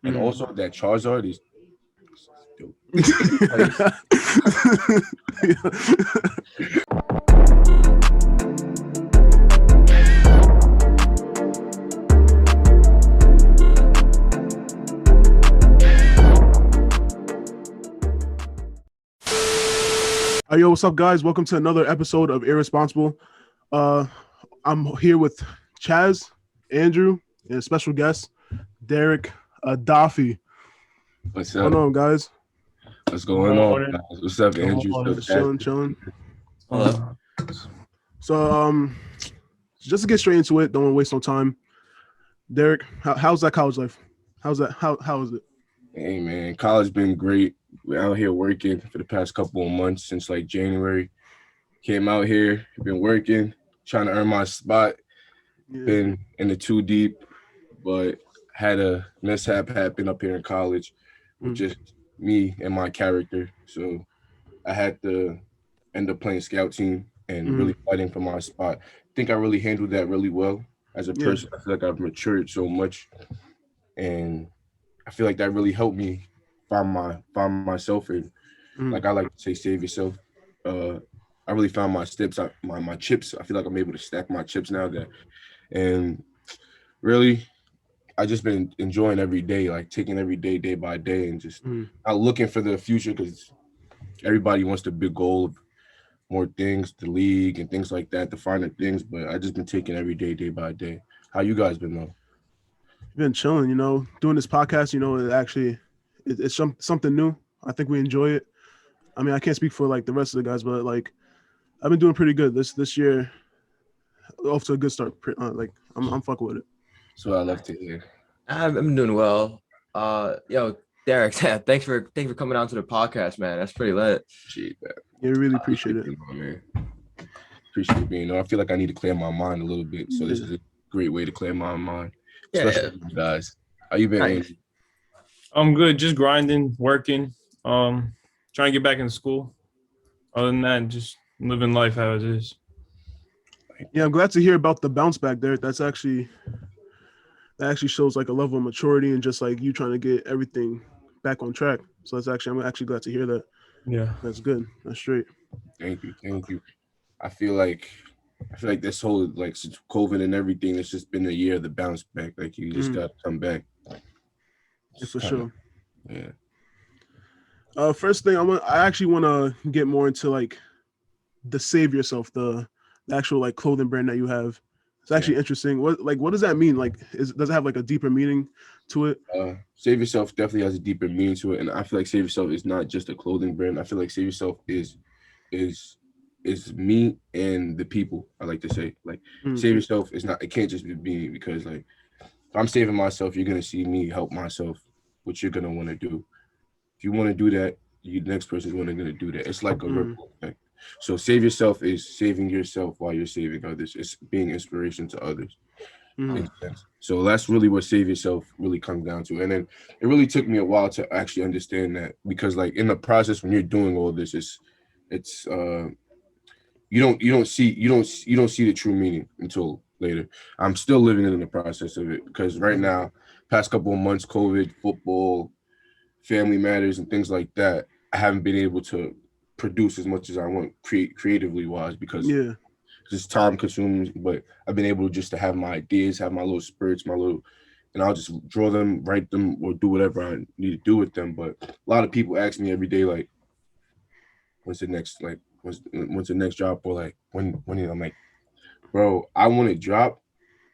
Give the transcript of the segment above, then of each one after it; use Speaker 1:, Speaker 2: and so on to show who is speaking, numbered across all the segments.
Speaker 1: And also that Charizard is dope.
Speaker 2: Hey, yo, what's up, guys? Welcome to another episode of Irresponsible. I'm here with Chaz, Andrew, and a special guest, Derrick Edafe.
Speaker 1: What's
Speaker 2: What's going
Speaker 1: up?
Speaker 2: on, guys?
Speaker 1: What's going on, guys? What's up, Andrew?
Speaker 2: Just chilling.
Speaker 3: Hello.
Speaker 2: So, just to get straight into it, don't want to waste no time. Derrick, how's that college life? How is it?
Speaker 1: Hey, man, college been great. We're out here working for the past couple of months since like January. Came out here, been working, trying to earn my spot.
Speaker 2: Yeah.
Speaker 1: Been in the too deep, but had a mishap happen up here in college with just me and my character. So I had to end up playing scout team and really fighting for my spot. I think I really handled that really well as a person. I feel like I've matured so much, and I feel like that really helped me find myself, and like I like to say, save yourself. I really found my steps, my chips. I feel like I'm able to stack my chips now, and really, I just been enjoying every day, like taking every day, day by day, and just not looking for the future, because everybody wants the big goal of more things, the league and things like that, the finer things. But I just been taking every day, day by day. How you guys been though?
Speaker 2: Been chilling, doing this podcast. It's something new. I think we enjoy it. I mean, I can't speak for like the rest of the guys, but like I've been doing pretty good this year. Off to a good start. I'm fucking with it.
Speaker 1: So I love to hear.
Speaker 3: I'm doing well. Yo, Derrick, thanks for coming on to the podcast, man. That's pretty lit.
Speaker 1: Appreciate that.
Speaker 2: Yeah, we really appreciate it.
Speaker 1: Man. Appreciate being on. I feel like I need to clear my mind a little bit. So this is a great way to clear my mind. Especially you guys. How you been, Andrew?
Speaker 4: I'm good. Just grinding, working, trying to get back in school. Other than that, just living life how it is.
Speaker 2: Yeah, I'm glad to hear about the bounce back there. That actually shows like a level of maturity and just like you trying to get everything back on track. So I'm actually glad to hear that.
Speaker 4: Yeah,
Speaker 2: that's good. That's straight.
Speaker 1: Thank you. I feel like this whole like since COVID and everything, it's just been a year of the bounce back. Like you just gotta come back.
Speaker 2: Yeah, for sure.
Speaker 1: Yeah.
Speaker 2: First thing I actually want to get more into like the Save Yourself, the actual like clothing brand that you have. It's actually interesting. What does that mean? Like, does it have like a deeper meaning to it?
Speaker 1: Save Yourself definitely has a deeper meaning to it, and I feel like Save Yourself is not just a clothing brand. I feel like Save Yourself is me and the people. I like to say, like, Save Yourself is not. It can't just be me, because like if I'm saving myself, you're gonna see me help myself, which you're gonna want to do. If you want to do that, the next person's going to do that. It's like a ripple effect. So Save Yourself is saving yourself while you're saving others. It's being inspiration to others. So that's really what Save Yourself really comes down to. And then it really took me a while to actually understand that, because like in the process when you're doing all this, it's you don't see the true meaning until later. I'm still living in the process of it, because right now, past couple of months, COVID, football, family matters and things like that, I haven't been able to produce as much as I want creatively wise, because it's time consuming. But I've been able just to have my ideas, have my little spurts, and I'll just draw them, write them, or do whatever I need to do with them. But a lot of people ask me every day, like, when's the next drop, or like when I'm like, bro, I want to drop,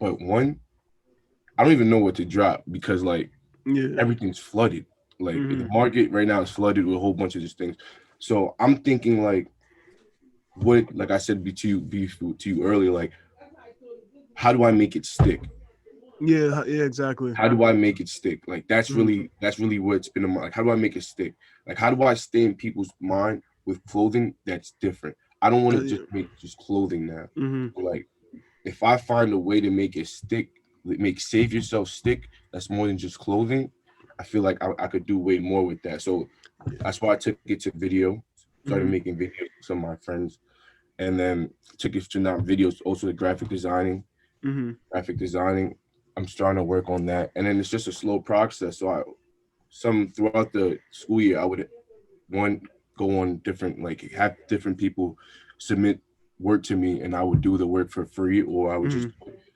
Speaker 1: but I don't even know what to drop, because like everything's flooded. Like the market right now is flooded with a whole bunch of these things. So I'm thinking like I said to you earlier, like, how do I make it stick?
Speaker 2: Yeah, exactly.
Speaker 1: How do I make it stick? Like that's really what's been in my, like, how do I make it stick? Like, how do I stay in people's mind with clothing that's different? I don't want to just make just clothing now. Like, if I find a way to make it stick, make Save Yourself stick, that's more than just clothing, I feel like I could do way more with that. So that's why I took it to video, started making videos with some of my friends, and then took it to not videos, also the graphic designing, I'm starting to work on that, and then it's just a slow process. So throughout the school year, I would go on different, like, have different people submit work to me, and I would do the work for free, or I would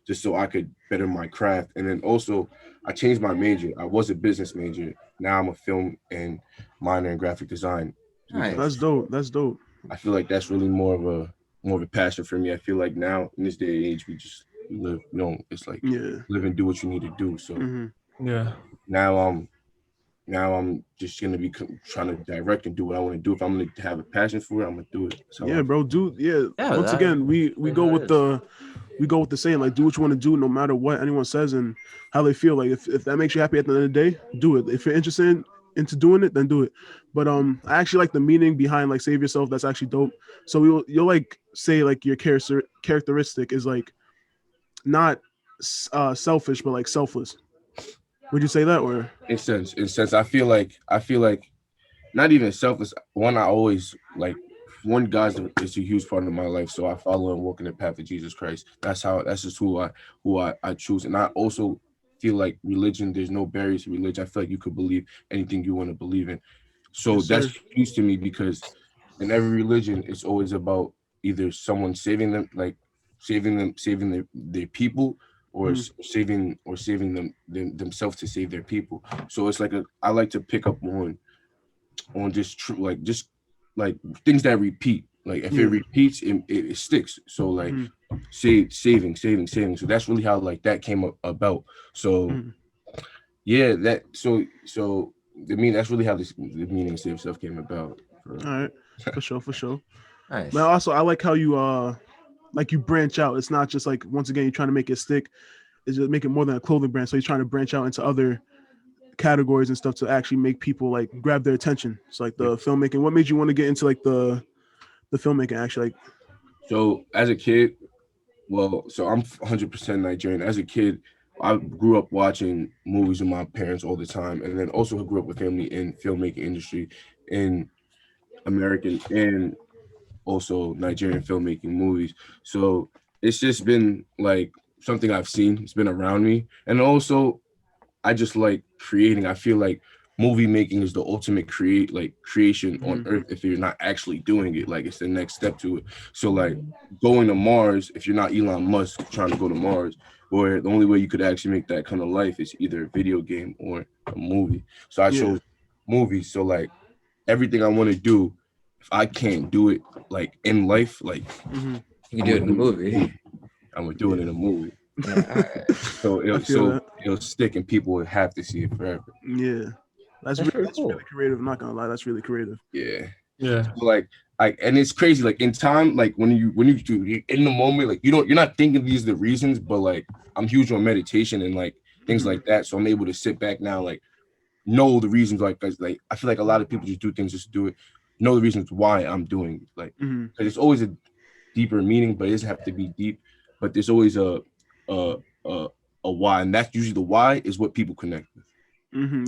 Speaker 1: just so I could better my craft. And then also I changed my major. I was a business major. Now I'm a film and minor in graphic design.
Speaker 3: Nice.
Speaker 2: That's dope. That's dope.
Speaker 1: I feel like that's really more of a passion for me. I feel like now in this day and age, we live, it's like live and do what you need to do. So
Speaker 4: Yeah.
Speaker 1: now I'm just gonna be trying to direct and do what I want to do. If I'm gonna have a passion for it, I'm gonna do it. So
Speaker 2: Bro, dude. Yeah. Once
Speaker 3: that-
Speaker 2: again, we go with the saying, like, do what you want to do, no matter what anyone says and how they feel. Like, if that makes you happy at the end of the day, do it. If you're interested into doing it, then do it. But I actually like the meaning behind, like, save yourself. That's actually dope. So you'll like say, like, your characteristic is like not selfish, but like selfless. Would you say that? Or
Speaker 1: in sense, I feel like not even selfless. One God is a huge part of my life, so I follow and walk in the path of Jesus Christ. That's just who I choose. And I also feel like religion, there's no barriers to religion. I feel like you could believe anything you want to believe in. So
Speaker 2: Yes,
Speaker 1: that's
Speaker 2: sir.
Speaker 1: huge to me, because in every religion, it's always about either someone saving them, like saving their people, or saving themselves to save their people. So it's like I like to pick up on just things that repeat. Like if it repeats, it sticks. So like saving. So that's really how like that came about. So that's really how the meaning of save self came about.
Speaker 2: all right, for sure.
Speaker 3: Nice.
Speaker 2: But also, I like how you like you branch out. It's not just like, once again, you're trying to make it stick. It's just make it more than a clothing brand. So you're trying to branch out into other categories and stuff to actually make people like grab their attention. It's like the filmmaking. What made you want to get into like the filmmaking actually? Like,
Speaker 1: so as a kid, so I'm 100% Nigerian. As a kid, I grew up watching movies with my parents all the time, and then also grew up with family in filmmaking industry, in American and also Nigerian filmmaking movies. So it's just been like something I've seen. It's been around me, and also I just like creating. I feel like movie making is the ultimate creation on earth if you're not actually doing it. Like, it's the next step to it. So like going to Mars, if you're not Elon Musk trying to go to Mars, or the only way you could actually make that kind of life is either a video game or a movie. So I chose movies. So like everything I want to do, if I can't do it like in life, like
Speaker 3: you can do it in the movie.
Speaker 1: I'm gonna do it in a movie.
Speaker 3: Yeah, all right.
Speaker 1: So it'll stick, and people will have to see it forever.
Speaker 2: yeah, that's
Speaker 3: cool.
Speaker 2: really creative. I'm not gonna lie, that's really creative.
Speaker 1: Yeah.
Speaker 4: Yeah.
Speaker 1: So like and it's crazy. Like in time, like when you do in the moment, like you're not thinking these are the reasons, but like I'm huge on meditation and like things like that. So I'm able to sit back now, like know the reasons. Like, 'cause like I feel like a lot of people just do things just to do it. Know the reasons why I'm doing it. Like, because it's always a deeper meaning, but it doesn't have to be deep. But there's always a why, and that's usually the why is what people connect with.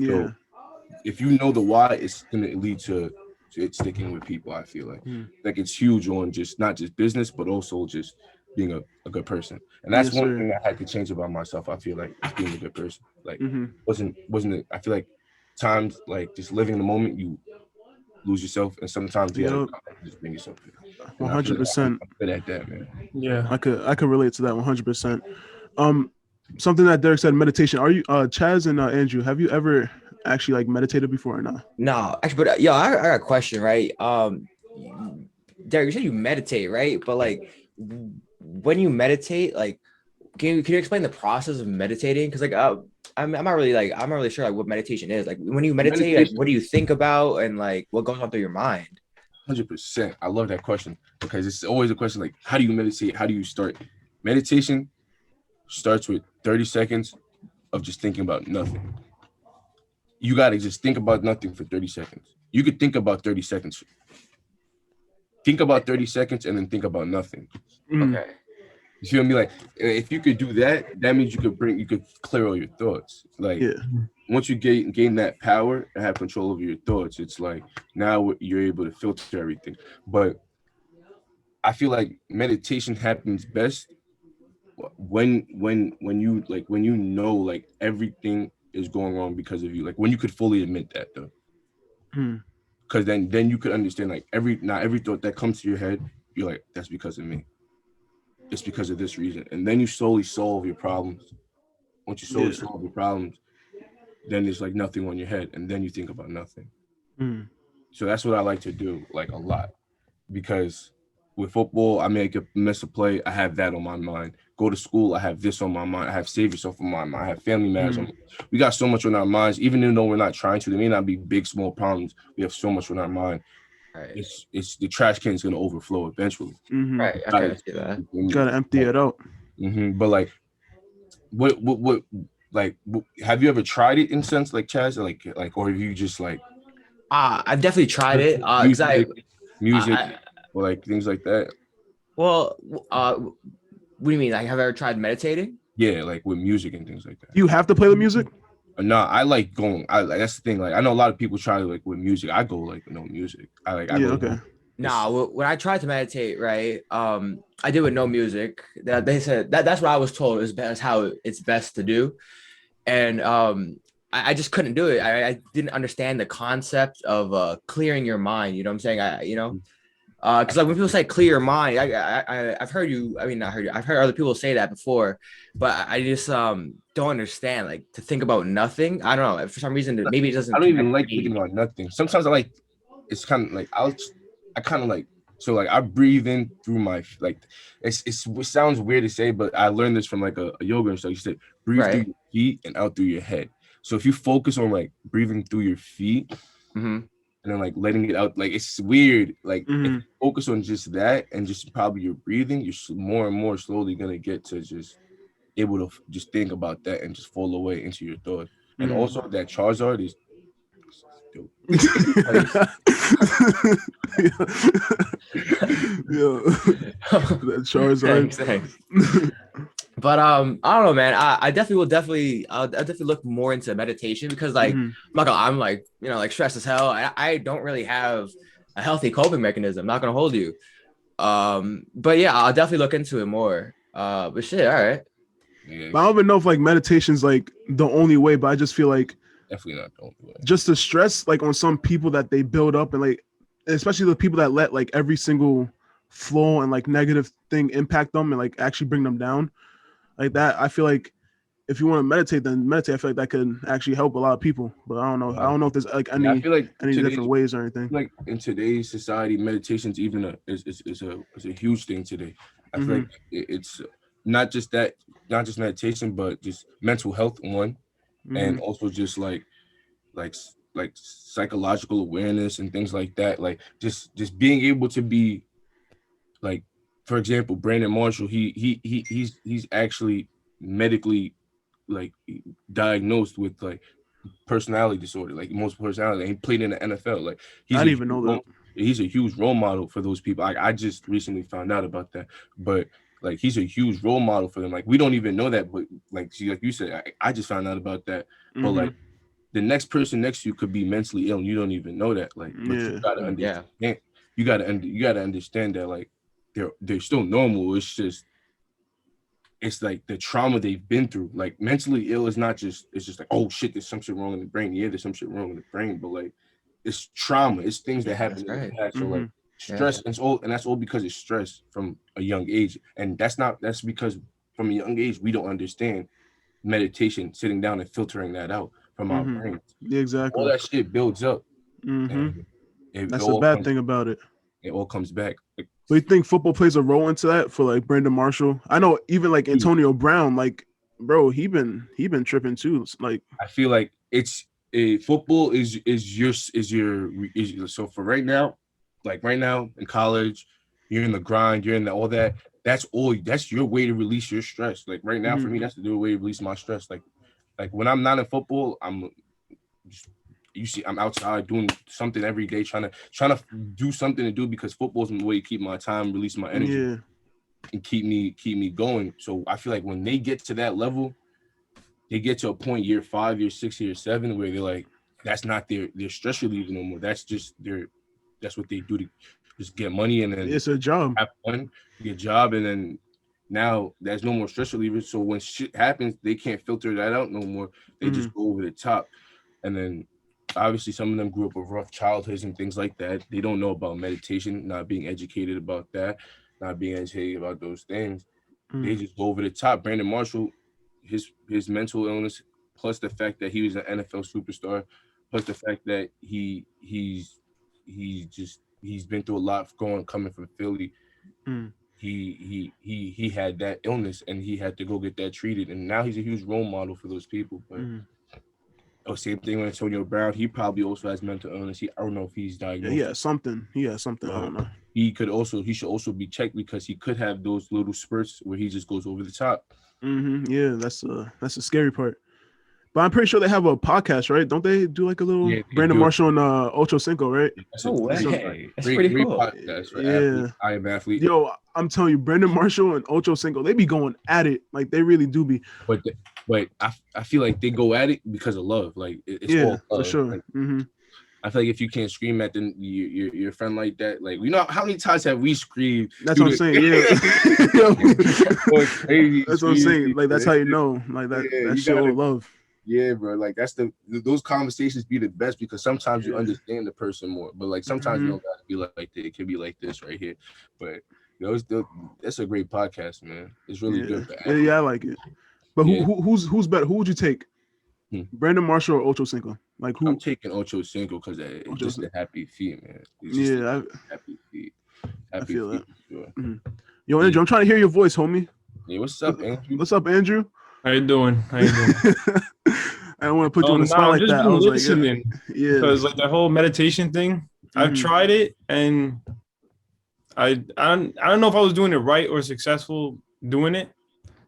Speaker 1: So if you know the why, it's gonna lead to it sticking with people. I feel like it's huge on just not just business, but also just being a good person. And that's one thing I had to change about myself. I feel like just being a good person. Like wasn't it? I feel like times like just living in the moment, you lose yourself, and sometimes you gotta just bring yourself in.
Speaker 2: 100%.
Speaker 1: I'm good at that, man.
Speaker 4: Yeah.
Speaker 2: I could relate to that 100%. Something that Derrick said, meditation. Are you Chaz and Andrew, have you ever actually like meditated before or not?
Speaker 3: No, actually, but yo, I got a question, right? Derrick, you said you meditate, right? But like when you meditate, like can you explain the process of meditating? Because like I'm not really sure like what meditation is. Like when you meditate, like, what do you think about, and like what goes on through your mind?
Speaker 1: 100%. I love that question, because it's always a question like, how do you meditate? How do you start? Meditation starts with 30 seconds of just thinking about nothing. You got to just think about nothing for 30 seconds. You could think about 30 seconds. Think about 30 seconds and then think about nothing.
Speaker 3: Okay.
Speaker 1: You feel me? Like if you could do that, that means you could clear all your thoughts. Like once you gain that power and have control over your thoughts, it's like now you're able to filter everything. But I feel like meditation happens best when you like when you know like everything is going wrong because of you, like when you could fully admit that though, because then you could understand like not every thought that comes to your head, you're like, that's because of me, it's because of this reason, and then you slowly solve your problems. Once you slowly solve your problems, then there's like nothing on your head, and then you think about nothing. So that's what I like to do, like a lot, because with football, I make a miss a play, I have that on my mind. Go to school, I have this on my mind. I have save yourself on my mind. I have family matters on my mind. We got so much on our minds, even though we're not trying to. There may not be big, small problems. We have so much on our mind.
Speaker 3: Right.
Speaker 1: It's the trash can is gonna overflow eventually.
Speaker 3: Right. I can see that.
Speaker 2: Gotta empty it out.
Speaker 1: But like, what like have you ever tried it in sense like Chaz, like or have you just like?
Speaker 3: I've definitely tried it.
Speaker 1: Music or like things like that.
Speaker 3: Well, what do you mean? Like, have I ever tried meditating?
Speaker 1: Yeah, like with music and things like that.
Speaker 2: You have to play the music?
Speaker 1: No, I like going. That's the thing. Like, I know a lot of people try like with music. I go like no music.
Speaker 2: Okay.
Speaker 3: Nah, when I tried to meditate, right? I did with no music. That they said that's what I was told is how it's best to do, and I just couldn't do it. I didn't understand the concept of clearing your mind. You know what I'm saying? Because like when people say clear your mind, I've heard you. I mean, not heard you. I've heard other people say that before, but I just don't understand. Like to think about nothing. I don't know. For some reason, maybe it doesn't.
Speaker 1: I don't even like thinking about nothing. Sometimes I like. It's kind of like I kind of like. So like I breathe in through my like. It sounds weird to say, but I learned this from like a yoga instructor. He said breathe through your feet and out through your head. So if you focus on like breathing through your feet. And then like letting it out, like it's weird. Like if you focus on just that and just probably your breathing, you're more and more slowly gonna get to just able to just think about that and just fall away into your thoughts. And also that Charizard is dope.
Speaker 2: That Charizard.
Speaker 3: Thanks. But I don't know, man. I'll definitely look more into meditation because like I'm like like stressed as hell. I don't really have a healthy coping mechanism. Not gonna hold you. But yeah, I'll definitely look into it more. But shit, all right.
Speaker 1: Yeah.
Speaker 2: But I don't even know if like meditation's like the only way, but I just feel like
Speaker 1: definitely not the only way. Just
Speaker 2: the stress like on some people that they build up and like especially the people that let like every single flaw and like negative thing impact them and like actually bring them down. Like that, I feel like if you want to meditate, then meditate. I feel like that could actually help a lot of people. But I don't know. I don't know if there's like any different ways or anything.
Speaker 1: Like in today's society, meditation's even is a huge thing today. I feel like it's not just meditation, but just mental health one, and also just like psychological awareness and things like that. Like just being able to be like. For example, Brandon Marshall, he's actually medically like diagnosed with like personality disorder, like multiple personality. And he played in the NFL. Like
Speaker 2: I didn't even know that.
Speaker 1: He's a huge role model for those people. I just recently found out about that, but like he's a huge role model for them. Like we don't even know that, but like you said, I just found out about that. But like the next person next to you could be mentally ill, and you don't even know that. Like, but you gotta understand. Yeah. You gotta understand that like. They're still normal. It's just like the trauma they've been through. Like mentally ill is not just it's just like, oh shit, there's some shit wrong in the brain. Yeah, there's some shit wrong in the brain, but like it's trauma. It's things that happen in the past. So like stress and that's all because it's stress from a young age. And that's because from a young age we don't understand meditation, sitting down and filtering that out from our brains.
Speaker 2: Yeah, exactly.
Speaker 1: All that shit builds up.
Speaker 2: That's the bad thing about it.
Speaker 1: It all comes back.
Speaker 2: So you think football plays a role into that for like Brandon Marshall? I know even like Antonio Brown, like bro, he been tripping too. Like
Speaker 1: I feel like it's football is your so for right now, like right now in college, you're in the grind, you're in all that. That's your way to release your stress. Like right now for me, that's the way to release my stress. Like when I'm not in football, I'm outside doing something every day, trying to do something to do because football's the way to keep my time, release my energy, and keep me going. So I feel like when they get to that level, they get to a point year 5, year 6, year 7 where they're like, that's not their stress reliever no more. That's just that's what they do to just get money and then
Speaker 2: it's a job,
Speaker 1: have fun, get a job, and then now there's no more stress relievers. So when shit happens, they can't filter that out no more. They just go over the top. And then obviously some of them grew up with rough childhoods and things like that. They don't know about meditation, not being educated about that, not being educated about those things. They just go over the top. Brandon Marshall, his mental illness, plus the fact that he was an NFL superstar, plus the fact that he's been through a lot coming from Philly. He had that illness and he had to go get that treated, and now he's a huge role model for those people. But same thing with Antonio Brown. He probably also has mental illness. I don't know if he's diagnosed.
Speaker 2: He has something. I don't know.
Speaker 1: He should also be checked because he could have those little spurts where he just goes over the top.
Speaker 2: Yeah, that's the scary part. But I'm pretty sure they have a podcast, right? Don't they do like a little Brandon Marshall and Ocho Cinco, right?
Speaker 3: No way. That's pretty cool.
Speaker 1: Podcast for athletes, I am athlete.
Speaker 2: Yo, I'm telling you, Brandon Marshall and Ocho Cinco, they be going at it. Like they really do be.
Speaker 1: But I feel like they go at it because of love. Like it's all love.
Speaker 2: For sure.
Speaker 1: Like, I feel like if you can't scream at your friend like that, like we know how many times have we screamed?
Speaker 2: That's what I'm saying. Yeah. That's what I'm saying. Like that's how you know. Like that shit all love.
Speaker 1: Yeah, bro. Like that's those conversations be the best because sometimes you understand the person more, but like sometimes you don't gotta be like that. It can be like this right here. But that's a great podcast, man. It's really good.
Speaker 2: Yeah, I like it. But who's better? Who would you take? Brandon Marshall or Ocho Cinco? Like who?
Speaker 1: I'm taking Ocho Cinco because it's just a happy feet, man. Happy feet.
Speaker 2: I feel
Speaker 1: feet,
Speaker 2: that.
Speaker 1: Sure.
Speaker 2: Yo, Andrew, I'm trying to hear your voice, homie.
Speaker 1: Yeah, what's up, Andrew?
Speaker 2: What's up, Andrew?
Speaker 4: How you doing?
Speaker 2: I don't want to put you on the spot like that. I was
Speaker 4: listening. Because like the whole meditation thing, I've tried it and I don't know if I was doing it right or successful doing it.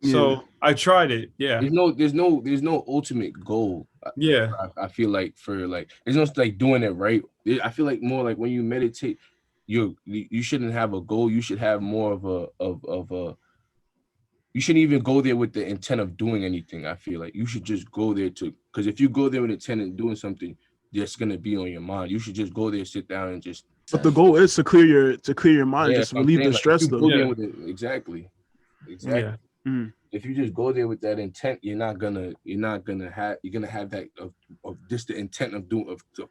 Speaker 4: So I tried it. Yeah.
Speaker 1: There's no ultimate goal.
Speaker 4: Yeah.
Speaker 1: I feel like for like it's not like doing it right. I feel like more like when you meditate, you shouldn't have a goal. You should have more of a you shouldn't even go there with the intent of doing anything. I feel like you should just go there because if you go there with intent of doing something, that's gonna be on your mind. You should just go there, sit down, and just.
Speaker 2: But the goal is to clear your mind, just relieve the stress. Though.
Speaker 1: Exactly.
Speaker 2: Yeah.
Speaker 1: If you just go there with that intent, you're gonna have that of just the intent of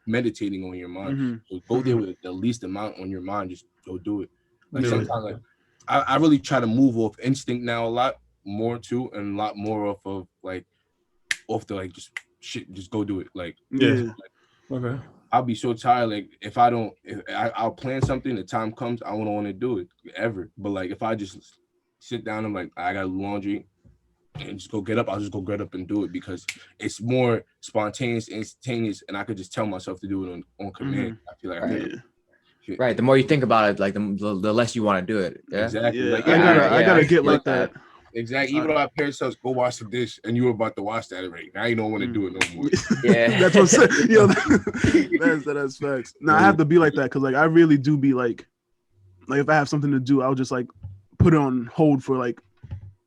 Speaker 1: meditating on your mind. So go there with the least amount on your mind. Just go do it. Like sometimes, like I really try to move off instinct now a lot more too, and a lot more off the like just shit. Just go do it. Like
Speaker 4: okay.
Speaker 1: I'll be so tired. Like if I'll plan something, the time comes, I won't want to do it ever. But like if I just sit down and like I got laundry and just go get up, I'll just go get up and do it because it's more spontaneous, instantaneous, and I could just tell myself to do it on command. I feel like
Speaker 3: right. The more you think about it, like the less you want to do it. Yeah.
Speaker 1: Exactly.
Speaker 2: Yeah. Like, I gotta get like that.
Speaker 1: Exactly. Even though our parents tell us go wash the dish and you were about to wash that already. Now you don't want to do it no more.
Speaker 3: Yeah.
Speaker 2: That's what I'm saying. Yo, that's facts. Now I have to be like that because like I really do be like if I have something to do, I'll just like put it on hold for like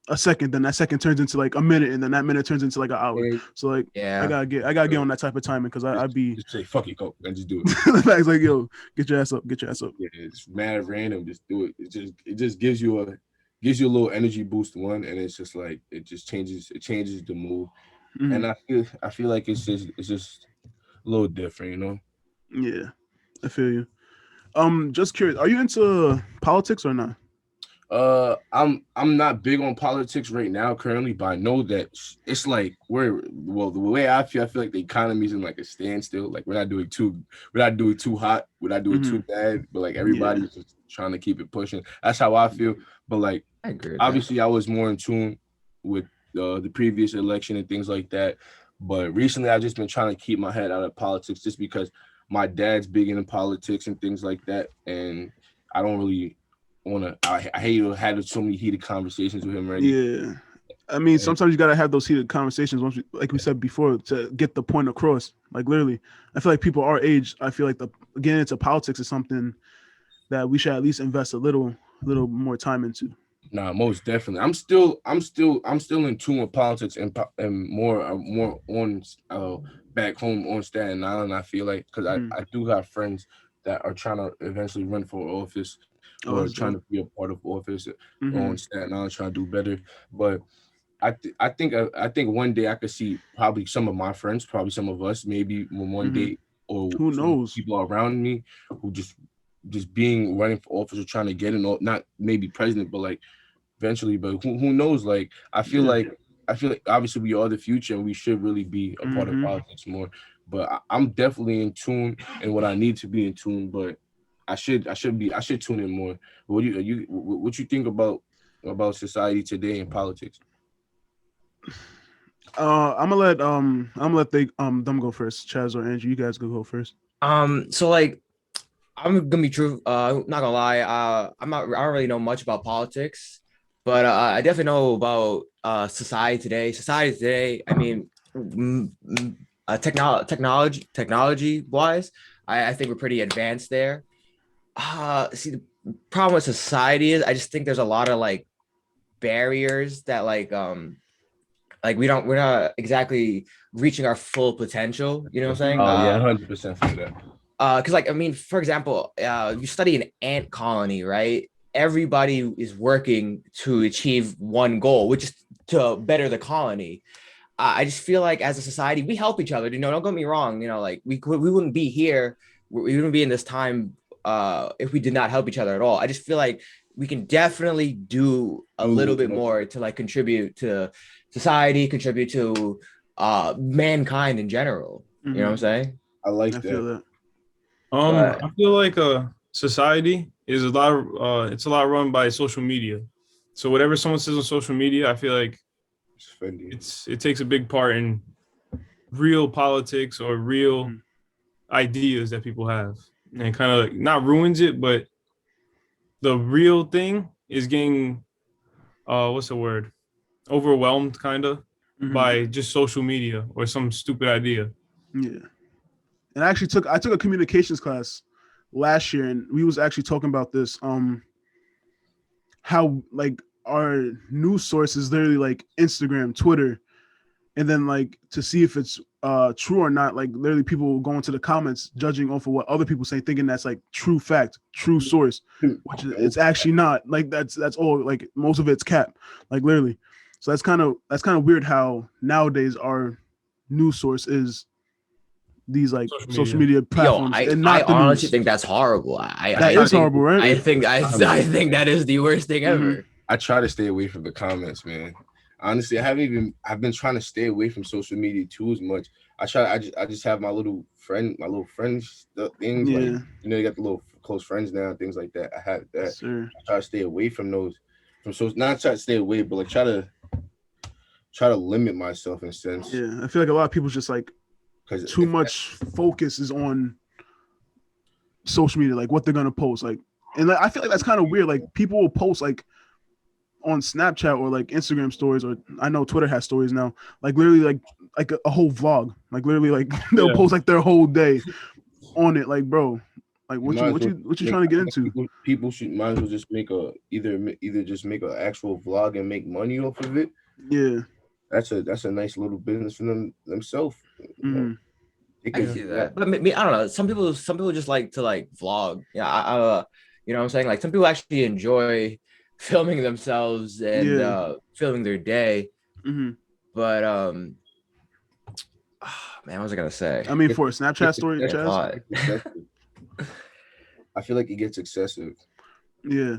Speaker 2: a second, then that second turns into like a minute, and then that minute turns into like an hour. So like I gotta get on that type of timing because I'd be
Speaker 1: just say fuck it, go and just do it.
Speaker 2: The fact's like, yo, get your ass up.
Speaker 1: Yeah, it's mad random. Just do it. It just gives you a little energy boost one, and it's just like it changes the mood. And I feel like it's just a little different, you know.
Speaker 2: Yeah, I feel you. Just curious, are you into politics or not?
Speaker 1: I'm not big on politics right now currently, but I know that it's like the way I feel like the economy's in like a standstill. Like we're not doing too hot, we're not doing too bad, but like everybody's just trying to keep it pushing. That's how I feel. But like
Speaker 3: I agree.
Speaker 1: Obviously I was more in tune with the previous election and things like that. But recently I've just been trying to keep my head out of politics just because my dad's big into politics and things like that. And I don't really I hate to have so many heated conversations with him already.
Speaker 2: Yeah. I mean, sometimes you gotta have those heated conversations like we said before, to get the point across. Like literally, I feel like people our age, I feel like into politics is something that we should at least invest a little more time into.
Speaker 1: Nah, most definitely. I'm still in tune with politics and more on back home on Staten Island. I feel like because I do have friends that are trying to eventually run for office. or trying to be a part of office on Staten Island, trying to do better. But I think one day I could see probably some of my friends, probably some of us, maybe one day, or
Speaker 2: who knows,
Speaker 1: people around me who just being running for office or trying to get in, or not maybe president, but like eventually. But who knows? Like I feel like obviously we are the future and we should really be a part of politics more. But I'm definitely in tune in what I need to be in tune. But I should tune in more. What you think about society today and politics?
Speaker 2: I'm gonna let them go first. Chaz or Andrew, you guys go first.
Speaker 3: So like, I'm gonna be true. Not gonna lie. I don't really know much about politics, but I definitely know about society today. Society today. I mean, technology wise, I think we're pretty advanced there. See, the problem with society is I just think there's a lot of like barriers that like we're not exactly reaching our full potential. You know what I'm saying?
Speaker 1: Oh yeah, 100% for that.
Speaker 3: Because like, I mean, for example, you study an ant colony, right? Everybody is working to achieve one goal, which is to better the colony. I just feel like as a society, we help each other. You know, don't get me wrong. You know, like we wouldn't be here. We wouldn't be in this time if we did not help each other at all. I just feel like we can definitely do a little bit more to like contribute to society, contribute to mankind in general. You know what I'm saying?
Speaker 1: I like
Speaker 2: I feel that.
Speaker 4: I feel like society is it's a lot run by social media. So whatever someone says on social media, I feel like it takes a big part in real politics or real ideas that people have, and kind of like not ruins it, but the real thing is getting what's the word? Overwhelmed kind of by just social media or some stupid idea.
Speaker 2: Yeah. And I took a communications class last year, and we was actually talking about this. How like our news sources literally like Instagram, Twitter, and then like to see if it's true or not. Like literally, people will go into the comments judging off of what other people say, thinking that's like true fact, true source, which it's actually not. Like that's all. Like most of it's cap. Like literally. So that's kind of weird how nowadays our news source is these like social media platforms.
Speaker 3: I honestly think that's horrible.
Speaker 2: That is horrible, right?
Speaker 3: I think that is the worst thing ever.
Speaker 1: I try to stay away from the comments, man. Honestly, I've been trying to stay away from social media too as much. I just have my little friends things.
Speaker 2: Yeah.
Speaker 1: Like, you know, you got the little close friends now, things like that. I have that.
Speaker 2: Sure.
Speaker 1: I try to stay away from those. Not try to stay away, but like try to limit myself in a sense.
Speaker 2: Yeah, I feel like a lot of people just like too much focus is on social media, like what they're gonna post, like, and like, I feel like that's kind of weird. Like people will post like on Snapchat or like Instagram stories, or I know Twitter has stories now. Like literally, like a whole vlog. Like literally, like they'll post like their whole day on it. Like, bro, like what you trying to get into?
Speaker 1: People might as well just make either just make an actual vlog and make money off of it.
Speaker 2: Yeah.
Speaker 1: That's a nice little business for themselves.
Speaker 3: I can see that, but maybe, I don't know. Some people just like to like vlog. Yeah, you know what I'm saying? Like some people actually enjoy filming themselves and filming their day. But man, what was I gonna say?
Speaker 2: I mean, for a Snapchat story, Chaz?
Speaker 1: I feel like it gets excessive.
Speaker 2: Yeah.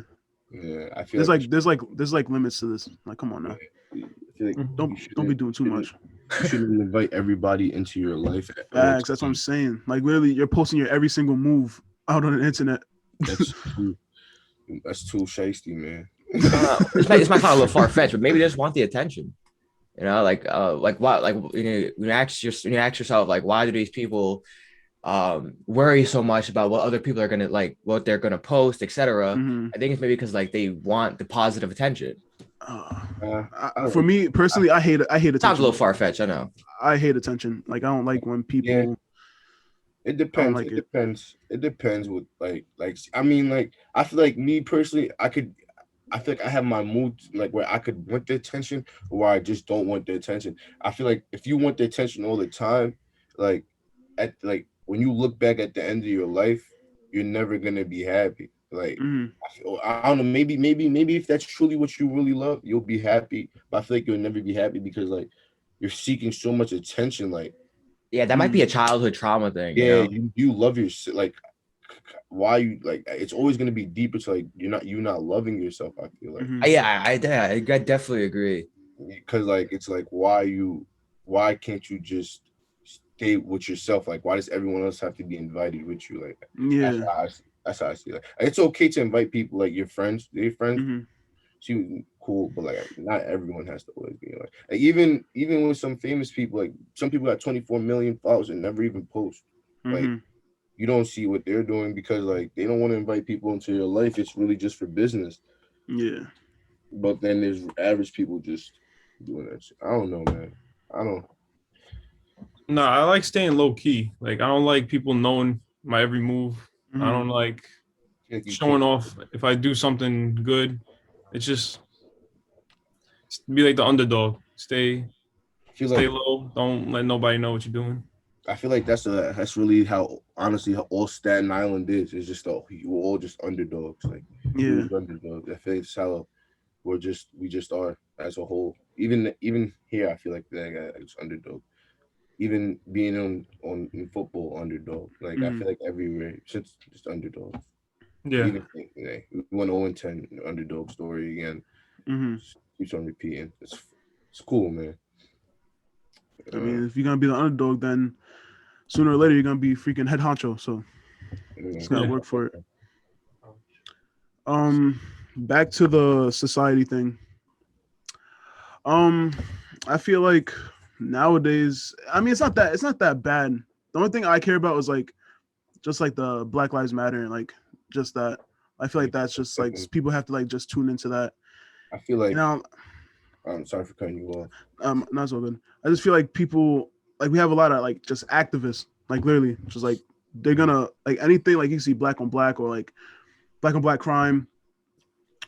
Speaker 1: Yeah, I feel
Speaker 2: there's like limits to this. Like, come on now.
Speaker 1: I feel like
Speaker 2: don't be doing too much.
Speaker 1: You shouldn't invite everybody into your life.
Speaker 2: Facts, that's what I'm saying. Like literally, you're posting your every single move out on the internet.
Speaker 1: That's too shiesty, man.
Speaker 3: This might sound a little far fetched, but maybe they just want the attention. You know, like why? Like you know, when you ask yourself, like, why do these people worry so much about what other people are gonna like, what they're gonna post, etc. I think it's maybe because like they want the positive attention.
Speaker 2: For me personally, I hate attention.
Speaker 3: Sounds a little far fetched, I know.
Speaker 2: I hate attention. Like I don't like when people.
Speaker 1: Yeah. It depends. It depends with like I mean, like I feel like me personally, I feel like I have my mood like where I could want the attention or where I just don't want the attention. I feel like if you want the attention all the time, like when you look back at the end of your life, you're never gonna be happy. Like I don't know, maybe if that's truly what you really love, you'll be happy. But I feel like you'll never be happy because like you're seeking so much attention. Like
Speaker 3: Yeah, that might be a childhood trauma thing.
Speaker 1: yeah,
Speaker 3: You know?
Speaker 1: you love your like why you like it's always gonna be deeper to like you're not loving yourself. I feel like
Speaker 3: I definitely agree.
Speaker 1: because like it's like why can't you just stay with yourself? Like why does everyone else have to be invited with you? Like that's how I see it. Like, it's okay to invite people like your friends, she cool, but like not everyone has to always be like even with some famous people, like some people got 24 million followers and never even post. Like you don't see what they're doing because like they don't want to invite people into your life. It's really just for business.
Speaker 2: Yeah.
Speaker 1: But then there's average people just doing that shit. I don't know, man. I don't.
Speaker 4: No, I like staying low key. Like I don't like people knowing my every move. I don't like showing off if I do something good. It's just be like the underdog. Stay low. Don't let nobody know what you're doing.
Speaker 1: I feel like that's really how honestly how all Staten Island is. It's just we're all just underdogs. Like underdogs. I feel like it's how we just are as a whole. Even here, I feel like it's underdog. Even being on in football, underdog. Like I feel like everywhere, it's just underdogs.
Speaker 4: Yeah.
Speaker 1: Even we went 0-10 underdog story again. Keeps on repeating. It's cool, man.
Speaker 2: I mean, if you're gonna be the underdog, then sooner or later you're gonna be freaking head honcho. So it's gotta work for it. Back to the society thing. I feel like nowadays, I mean, it's not that bad. The only thing I care about is like just like the Black Lives Matter and like just that. I feel like that's just like people have to like just tune into that.
Speaker 1: I feel like
Speaker 2: I'm
Speaker 1: sorry for cutting you off.
Speaker 2: Not so good. I just feel like people like we have a lot of like just activists, like literally just like they're gonna like anything like you see black on black or like black on black crime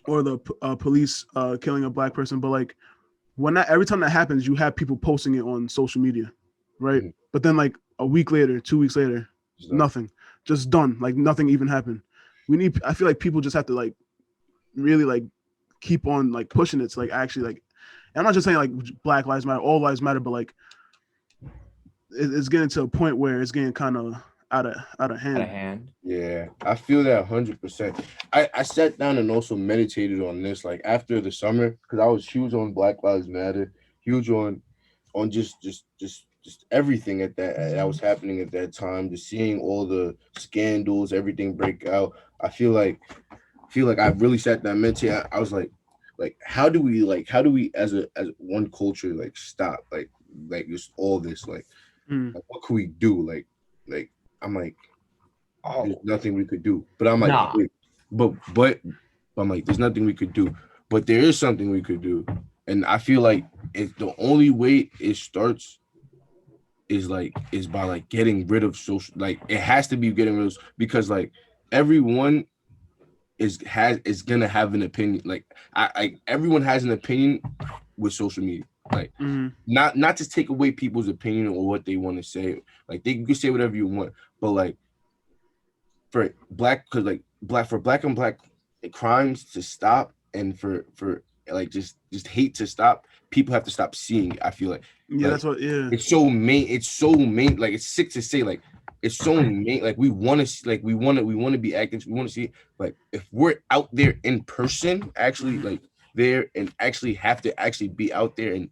Speaker 2: or the police killing a black person, but like every time that happens, you have people posting it on social media, right? But then like a week later, 2 weeks later, nothing, just done, like nothing even happened. I feel like people just have to like really like keep on like pushing it to like actually like, and I'm not just saying like Black Lives Matter, all lives matter, but like it's getting to a point where it's getting kind of out of hand.
Speaker 1: Yeah, I feel that 100%. I sat down and also meditated on this like after the summer because I was huge on Black Lives Matter, huge on just everything that was happening at that time, just seeing all the scandals, everything break out. I feel like I really sat down and meditated. I was like how do we as one culture like stop like just all this like what can we do like I'm like there's nothing we could do, but I'm like wait, but I'm like there's nothing we could do, but there is something we could do, and I feel like it's the only way it starts is by like getting rid of social, like it has to be getting rid of, because like everyone is gonna have an opinion. Like everyone has an opinion with social media. Like not to take away people's opinion or what they want to say. Like you can say whatever you want, but like for black on black crimes to stop and for like just hate to stop, people have to stop seeing it. I feel like
Speaker 2: that's what
Speaker 1: it's so main like it's sick to say like it's so main, like we want to be active, we want to see like if we're out there in person actually like there and actually have to actually be out there and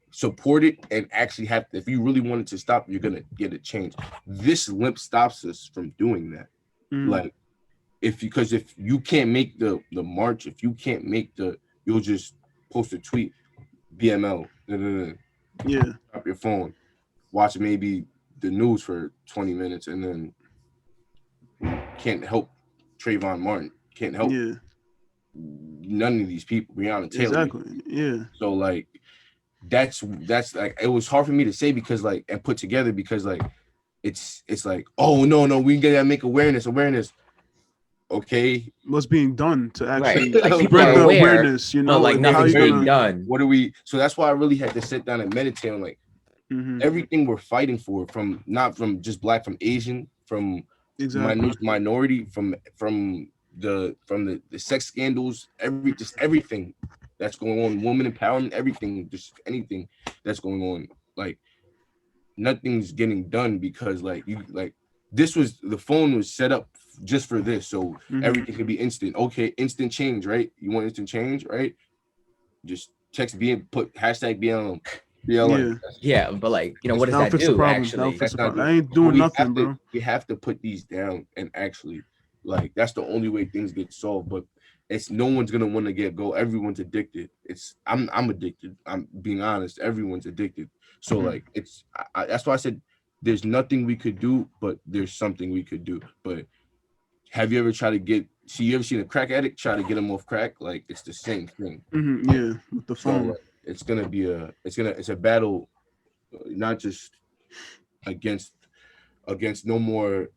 Speaker 1: support it and actually have to, if you really wanted to stop, you're gonna get a change. This limp stops us from doing that. Like if you can't make the march, if you can't make you'll just post a tweet, BML, drop your phone, watch maybe the news for 20 minutes and then can't help Trayvon Martin, can't help none of these people, Breonna Taylor.
Speaker 2: Exactly.
Speaker 1: So like that's like it was hard for me to say because like and put together because like it's like we gotta make awareness. Okay,
Speaker 2: what's being done to actually
Speaker 3: like
Speaker 2: spread the awareness,
Speaker 3: like nothing's being done.
Speaker 1: What are we? So that's why I really had to sit down and meditate on like everything we're fighting for, not from just black, from Asian, from minority, from the sex scandals, everything that's going on, woman empowerment, everything, just anything that's going on, like nothing's getting done because the phone was set up just for this, so everything could be instant. Okay, instant change, right? You want instant change, right? Just text put hashtag BLM.
Speaker 3: Yeah, but like, you know, what does
Speaker 2: That'll
Speaker 3: that
Speaker 2: fix the
Speaker 3: do?
Speaker 2: problem.
Speaker 3: Actually,
Speaker 2: That'll fix the
Speaker 1: That's not
Speaker 2: problem. I ain't doing
Speaker 1: we
Speaker 2: nothing,
Speaker 1: have
Speaker 2: bro.
Speaker 1: we have to put these down and actually, like, that's the only way things get solved. But it's no one's gonna want to go. Everyone's addicted. I'm addicted. I'm being honest. Everyone's addicted. So like that's why I said there's nothing we could do, but there's something we could do. But have you ever tried to you ever seen a crack addict try to get them off crack? Like, it's the same thing.
Speaker 2: Yeah, with the phone.
Speaker 1: So it's gonna be it's a battle, not just against no more.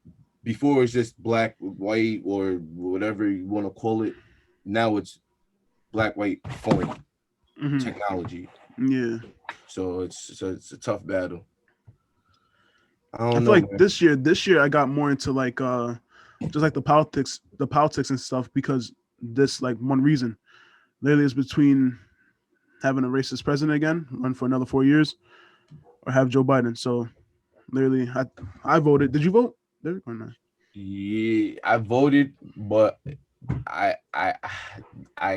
Speaker 1: Before it's just black, white, or whatever you want to call it. Now it's black, white, phone technology.
Speaker 2: Yeah.
Speaker 1: So it's a tough battle.
Speaker 2: I feel like this year I got more into like just like the politics and stuff, because this, like, one reason literally is between having a racist president again, run for another 4 years, or have Joe Biden. So literally I voted. Did you vote, Derrick, or not?
Speaker 1: Yeah, I voted, but I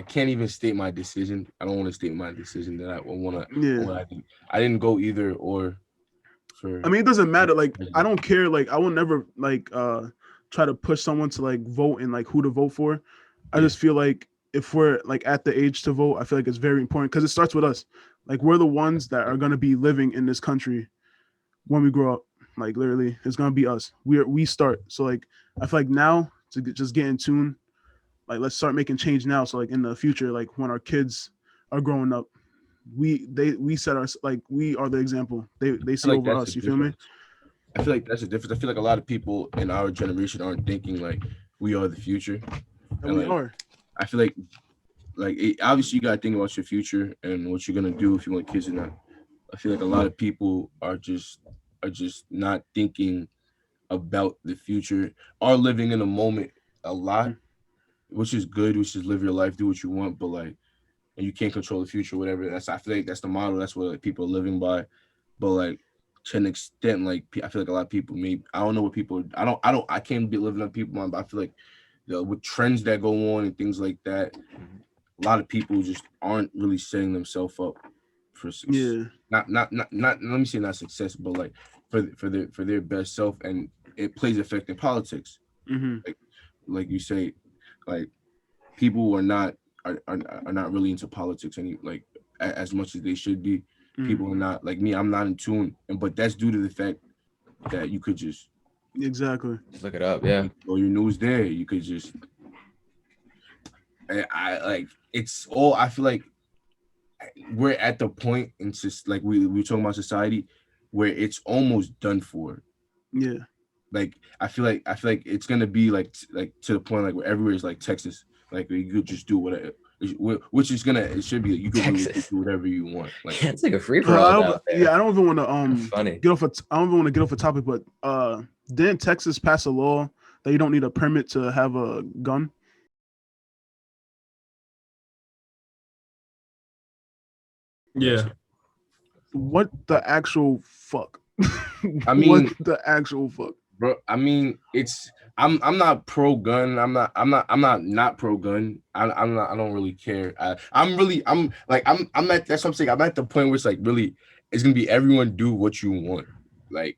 Speaker 1: can't even state my decision. I don't want to state my decision that I want to.
Speaker 2: Yeah.
Speaker 1: I didn't go either or.
Speaker 2: I mean, it doesn't matter. Like, I don't care. Like, I will never like try to push someone to like vote and like who to vote for. I just feel like if we're like at the age to vote, I feel like it's very important because it starts with us. Like, we're the ones that are gonna be living in this country when we grow up. Like, literally, it's gonna be us. We start. So like, I feel like now to just get in tune. Like, let's start making change now. So like in the future, like when our kids are growing up, we set our, like, we are the example. They see over us. You feel me?
Speaker 1: I feel like that's the difference. I feel like a lot of people in our generation aren't thinking like we are the future.
Speaker 2: And we
Speaker 1: like,
Speaker 2: are.
Speaker 1: I feel like obviously you gotta think about your future and what you're gonna do if you want kids or not. I feel like a lot of people are just not thinking about the future, are living in a moment a lot, which is good, which is live your life, do what you want, but like, and you can't control the future, whatever. I feel like that's the model. That's what like, people are living by. But like, to an extent, like, I feel like a lot of people, maybe, I don't know what people, I can't be living on people's mind, but I feel like with trends that go on and things like that, a lot of people just aren't really setting themselves up for success.
Speaker 2: Yeah.
Speaker 1: Not let me say not success, but like for their best self, and it plays effect in politics. Like you say, like, people are not really into politics as much as they should be. People are not, like me, I'm not in tune, but that's due to the fact that you could just
Speaker 3: just look it up. Yeah,
Speaker 1: or your news there, you could just I like, it's all, I feel like we're at the point, and just like we're talking about society where it's almost done for.
Speaker 2: Yeah.
Speaker 1: Like, I feel like it's gonna be like to the point like where everywhere is like Texas, like where you could just do whatever, which is it should be, you could really do whatever you want. Like,
Speaker 3: it's like a free for all.
Speaker 2: Yeah, I don't even want to
Speaker 3: funny.
Speaker 2: I don't even want to get off a topic, but didn't Texas pass a law that you don't need a permit to have a gun?
Speaker 4: Yeah.
Speaker 2: What the actual fuck?
Speaker 1: I mean,
Speaker 2: what the actual fuck,
Speaker 1: bro? I mean, I'm not pro gun. I'm not pro gun. I don't really care. I'm at, that's what I'm saying. I'm at the point where it's like, really, it's gonna be everyone do what you want. Like,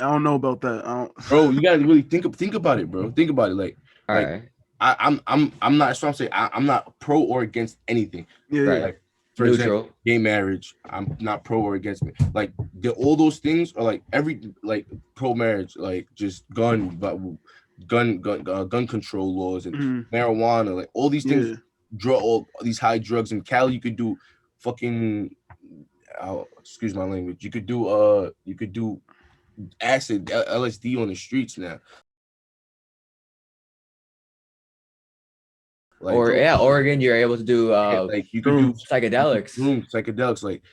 Speaker 2: I don't know about that.
Speaker 1: Bro, you gotta really think about it, bro. Think about it. Like,
Speaker 3: all
Speaker 1: like,
Speaker 3: right.
Speaker 1: I'm not. That's what I'm saying. I'm not pro or against anything.
Speaker 2: Yeah,
Speaker 3: Right.
Speaker 2: yeah.
Speaker 1: Like, for example, gay marriage, I'm not pro or against it. Like, all those things are like pro marriage, like just gun control laws and marijuana, like all these things, all these high drugs. In Cali, you could do fucking, excuse my language. You could do acid, LSD on the streets now. Like,
Speaker 3: Oregon, you're able to do
Speaker 1: like, you can do
Speaker 3: psychedelics.
Speaker 1: Like,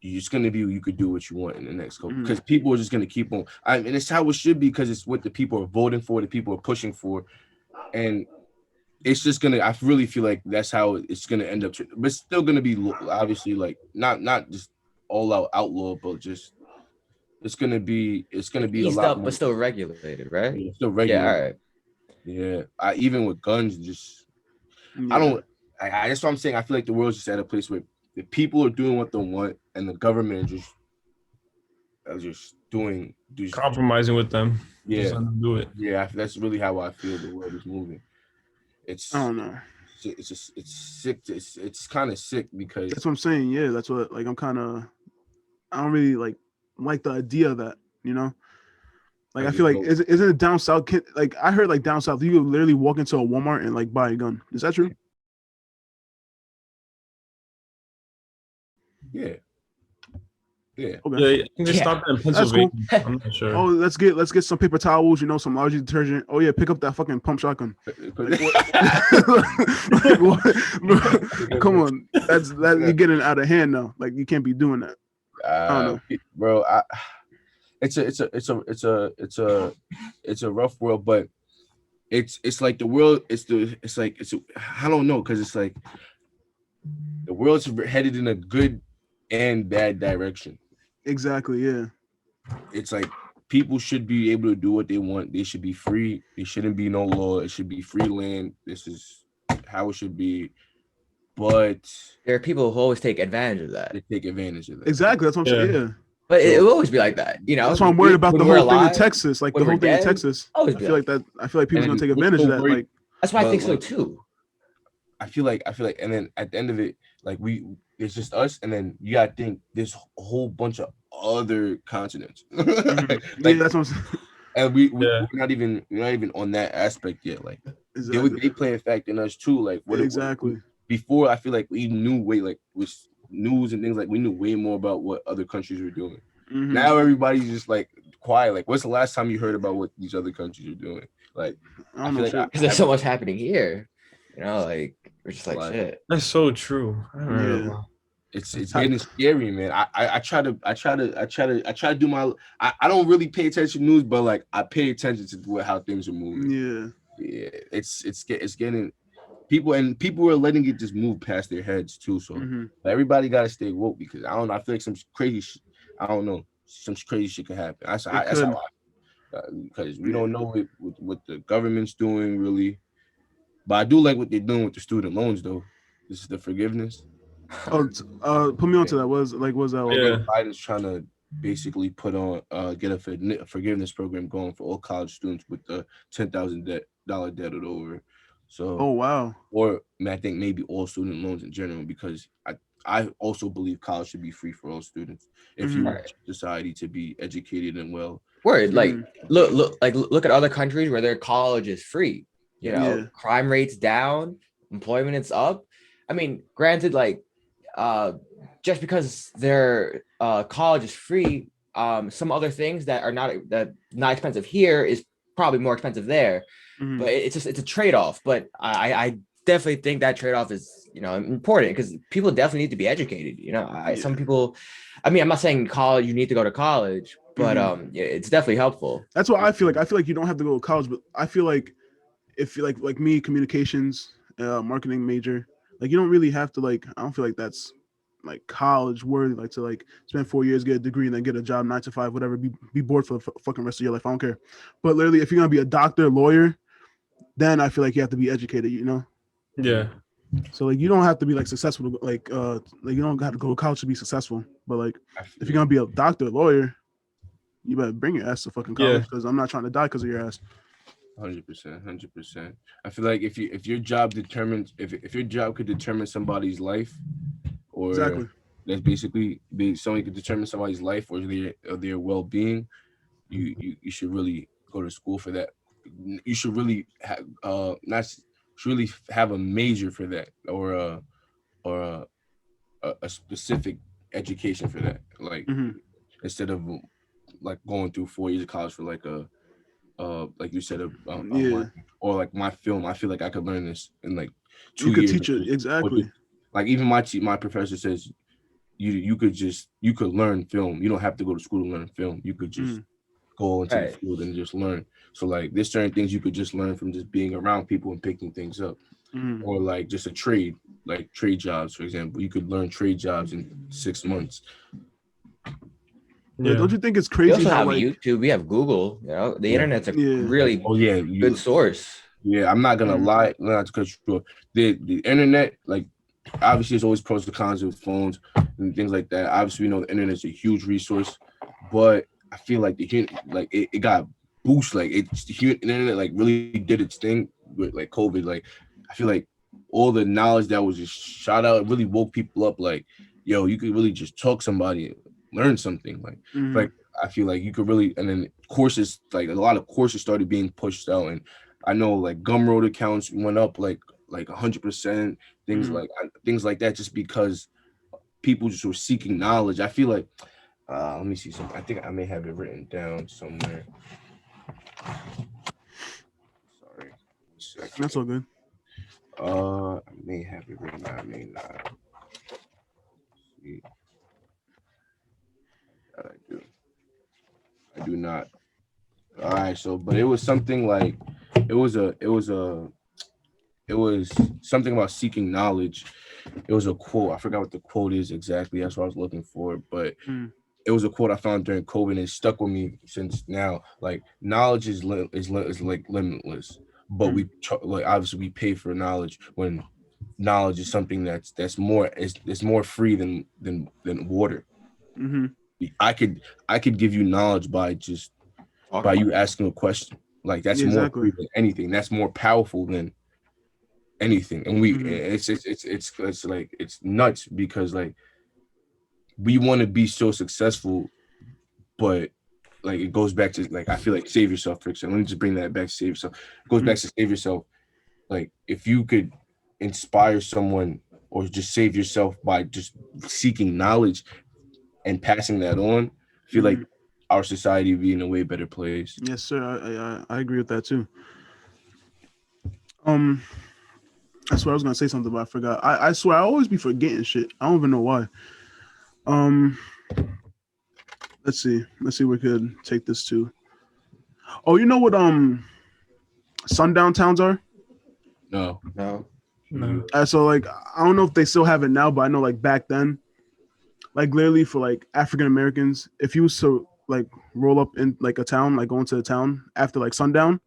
Speaker 1: you're just gonna be, you could do what you want in the next couple, because people are just gonna keep on. And it's how it should be, because it's what the people are voting for, the people are pushing for. and it's just gonna. I really feel like that's how it's gonna end up. But it's still gonna be obviously like not just all out outlaw, but just it's gonna be
Speaker 3: Eased
Speaker 1: a lot
Speaker 3: up,
Speaker 1: more,
Speaker 3: but still regulated, right?
Speaker 1: yeah, still regular.
Speaker 3: Yeah, all right.
Speaker 1: Yeah, even with guns, just
Speaker 2: Yeah.
Speaker 1: I don't. That's what I'm saying. I feel like the world's just at a place where the people are doing what they want, and the government are just doing
Speaker 4: Compromising with them.
Speaker 1: Yeah,
Speaker 4: Just let them do it.
Speaker 1: yeah. That's really how I feel the world is moving. It's
Speaker 2: I don't know.
Speaker 1: it's just it's sick. It's kind of sick because
Speaker 2: That's what I'm saying. Yeah, that's what like I don't really like the idea of that, you know? Like I feel like isn't it down south? Like I heard like down south, you could literally walk into a Walmart and like buy a gun. Is that true?
Speaker 1: yeah.
Speaker 2: Okay.
Speaker 4: Yeah, I think they stopped that in Pennsylvania.
Speaker 2: Cool.
Speaker 4: I'm not sure.
Speaker 2: Oh, let's get some paper towels, you know, some laundry detergent. Oh yeah, pick up that fucking pump shotgun. Like, what? Come on, that's you're getting out of hand now. Like you can't be doing that. I don't know,
Speaker 1: bro. It's a rough world, but it's like the world. I don't know, because it's like the world's headed in a good and bad direction.
Speaker 2: Exactly. Yeah.
Speaker 1: It's like people should be able to do what they want. They should be free. There shouldn't be no law. It should be free land. This is how it should be. But
Speaker 3: there are people who always take advantage of that.
Speaker 1: They take advantage of that.
Speaker 2: Exactly. That's what I'm saying. Yeah.
Speaker 3: But it will always be like that, you know.
Speaker 2: That's why I'm worried about the whole thing in Texas. Like the whole thing in Texas. I feel like people gonna take advantage of that. Like
Speaker 3: that's why I think so too.
Speaker 1: I feel like, and then at the end of it, like it's just us, and then you gotta think there's a whole bunch of other continents.
Speaker 2: Mm-hmm. Yeah, that's what I'm saying.
Speaker 1: And we're not even on that aspect yet. Like they play a fact in us too. Like
Speaker 2: exactly.
Speaker 1: Before, I feel like we knew with news and things, like we knew way more about what other countries were doing. Mm-hmm. Now everybody's just like quiet. Like, what's the last time you heard about what these other countries are doing? Like,
Speaker 2: I don't know,
Speaker 3: because there's so much happening here. You know, like we're just like shit.
Speaker 4: That's so true. Yeah.
Speaker 1: It's getting scary, man. I try to do my. I don't really pay attention to news, but like I pay attention to how things are moving. Yeah. It's getting people are letting it just move past their heads too. So everybody got to stay woke, because I don't know. I feel like some crazy shit could happen. That's how because we don't know what the government's doing really. But I do like what they're doing with the student loans, though. This is the forgiveness.
Speaker 2: Oh, put me onto that. Was that?
Speaker 1: Biden's trying to basically get a forgiveness program going for all college students with the $10,000 debt or over. So,
Speaker 2: oh wow.
Speaker 1: Or I think maybe all student loans in general, because I also believe college should be free for all students if you want society to be educated and well.
Speaker 3: Word, like look at other countries where their college is free. You know, crime rates down, employment is up. I mean, granted, like just because their college is free, some other things that are not expensive here is probably more expensive there. But it's a trade-off. But I definitely think that trade-off is, you know, important, because people definitely need to be educated. You know, some people, I mean, I'm not saying college, you need to go to college, but it's definitely helpful.
Speaker 2: That's what I feel like. I feel like you don't have to go to college, but I feel like if you like me, communications, marketing major, like you don't really have to, like, I don't feel like that's like college worthy, like to like spend 4 years, get a degree, and then get a job 9 to 5, whatever, be bored for the fucking rest of your life. I don't care. But literally, if you're gonna be a doctor, lawyer, then I feel like you have to be educated, you know?
Speaker 4: Yeah.
Speaker 2: So like you don't have to be like successful, like you don't have to go to college to be successful. But like if you're gonna be a doctor, lawyer, you better bring your ass to fucking college, because I'm not trying to die because of your ass.
Speaker 1: 100%. I feel like if your job determines if your job could determine somebody's life, or that's basically somebody could determine somebody's life or their well-being, you should really go to school for that. You should really have a major for that, or a specific education for that. Like instead of like going through 4 years of college for like like you said, or like my film. I feel like I could learn this in like 2 years. You could
Speaker 2: teach it, exactly.
Speaker 1: Like even my professor says, you could learn film. You don't have to go to school to learn film. You could just go into the
Speaker 3: Right.
Speaker 1: field and just learn. So like there's certain things you could just learn from just being around people and picking things up. Or like just a trade, like trade jobs, for example. You could learn trade jobs in 6 months.
Speaker 2: Yeah, don't you think it's
Speaker 3: We
Speaker 2: crazy
Speaker 3: also
Speaker 2: how
Speaker 3: have
Speaker 2: like
Speaker 3: YouTube. We have Google. You know, the internet's a really
Speaker 1: Oh yeah,
Speaker 3: good source.
Speaker 1: Yeah, I'm not gonna lie, not to cut you off. The internet, like obviously, there's always pros and cons with phones and things like that. Obviously, we know the internet's a huge resource, but I feel like it got boost. Like it's the internet like really did its thing with like COVID. Like I feel like all the knowledge that was just shot out really woke people up. Like yo, you could really just talk to somebody and learn something. Like I feel like you could really, and then courses, like a lot of courses started being pushed out, and I know like Gumroad accounts went up like 100%, things like that, just because people just were seeking knowledge. I feel like let me see something. I think I may have it written down somewhere. Sorry.
Speaker 2: that's all good.
Speaker 1: I may have it written down, I may not. See. I do not. All right, so but it was something like it was something about seeking knowledge. It was a quote. I forgot what the quote is exactly. That's what I was looking for, but it was a quote I found during COVID, and it stuck with me since now. Like knowledge is like limitless, but we like obviously we pay for knowledge when knowledge is something that's more it's more free than water. I could give you knowledge by just by you asking a question. Like that's more free than anything. That's more powerful than anything. And it's like it's nuts because like we want to be so successful, but like it goes back to like I feel like save yourself, for example. Let me just bring that back to save yourself. It goes back to save yourself. Like if you could inspire someone or just save yourself by just seeking knowledge and passing that on, I feel like our society would be in a way better place.
Speaker 2: Yes, sir. I agree with that too. I swear I was gonna say something, but I forgot. I swear I always be forgetting shit. I don't even know why. Let's see where we could take this to. Oh, you know what sundown towns are?
Speaker 1: No.
Speaker 2: So like I don't know if they still have it now, but I know like back then, like literally for like African Americans, if you was to like roll up in like a town, like going to a town after like sundown,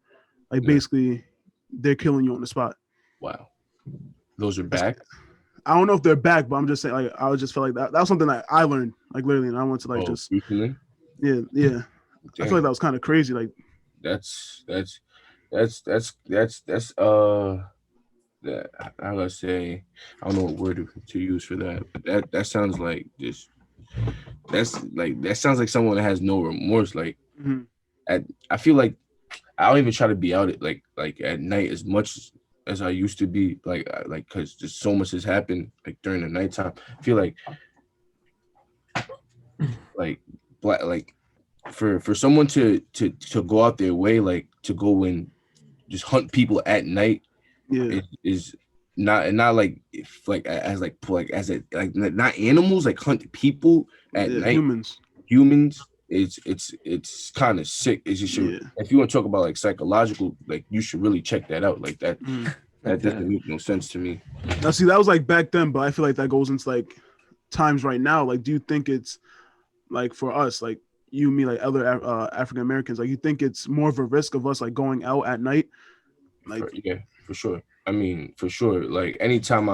Speaker 2: like basically they're killing you on the spot.
Speaker 1: Wow. Those are back?
Speaker 2: I don't know if they're back, but I'm just saying like I just felt like that was something that I learned like literally, and I went to like just
Speaker 1: recently?
Speaker 2: Yeah.
Speaker 1: Damn.
Speaker 2: I feel like that was kind of crazy. Like
Speaker 1: that's that I gotta say, I don't know what word to use for that, but that sounds like just that sounds like someone that has no remorse. Like I feel like I don't even try to be out at like at night as much as I used to be, like because just so much has happened like during the nighttime. I feel like for someone to go out their way, like to go and just hunt people at night, is not like as not animals, like hunt people at night. Humans. It's kind of sick. It's just if you want to talk about like psychological, like you should really check that out. Like that that doesn't make no sense to me.
Speaker 2: Now see, that was like back then, but I feel like that goes into like times right now. Like, do you think it's like for us, like you, me, like other African Americans, like you think it's more of a risk of us like going out at night? Like
Speaker 1: yeah, for sure. I mean, for sure. Like anytime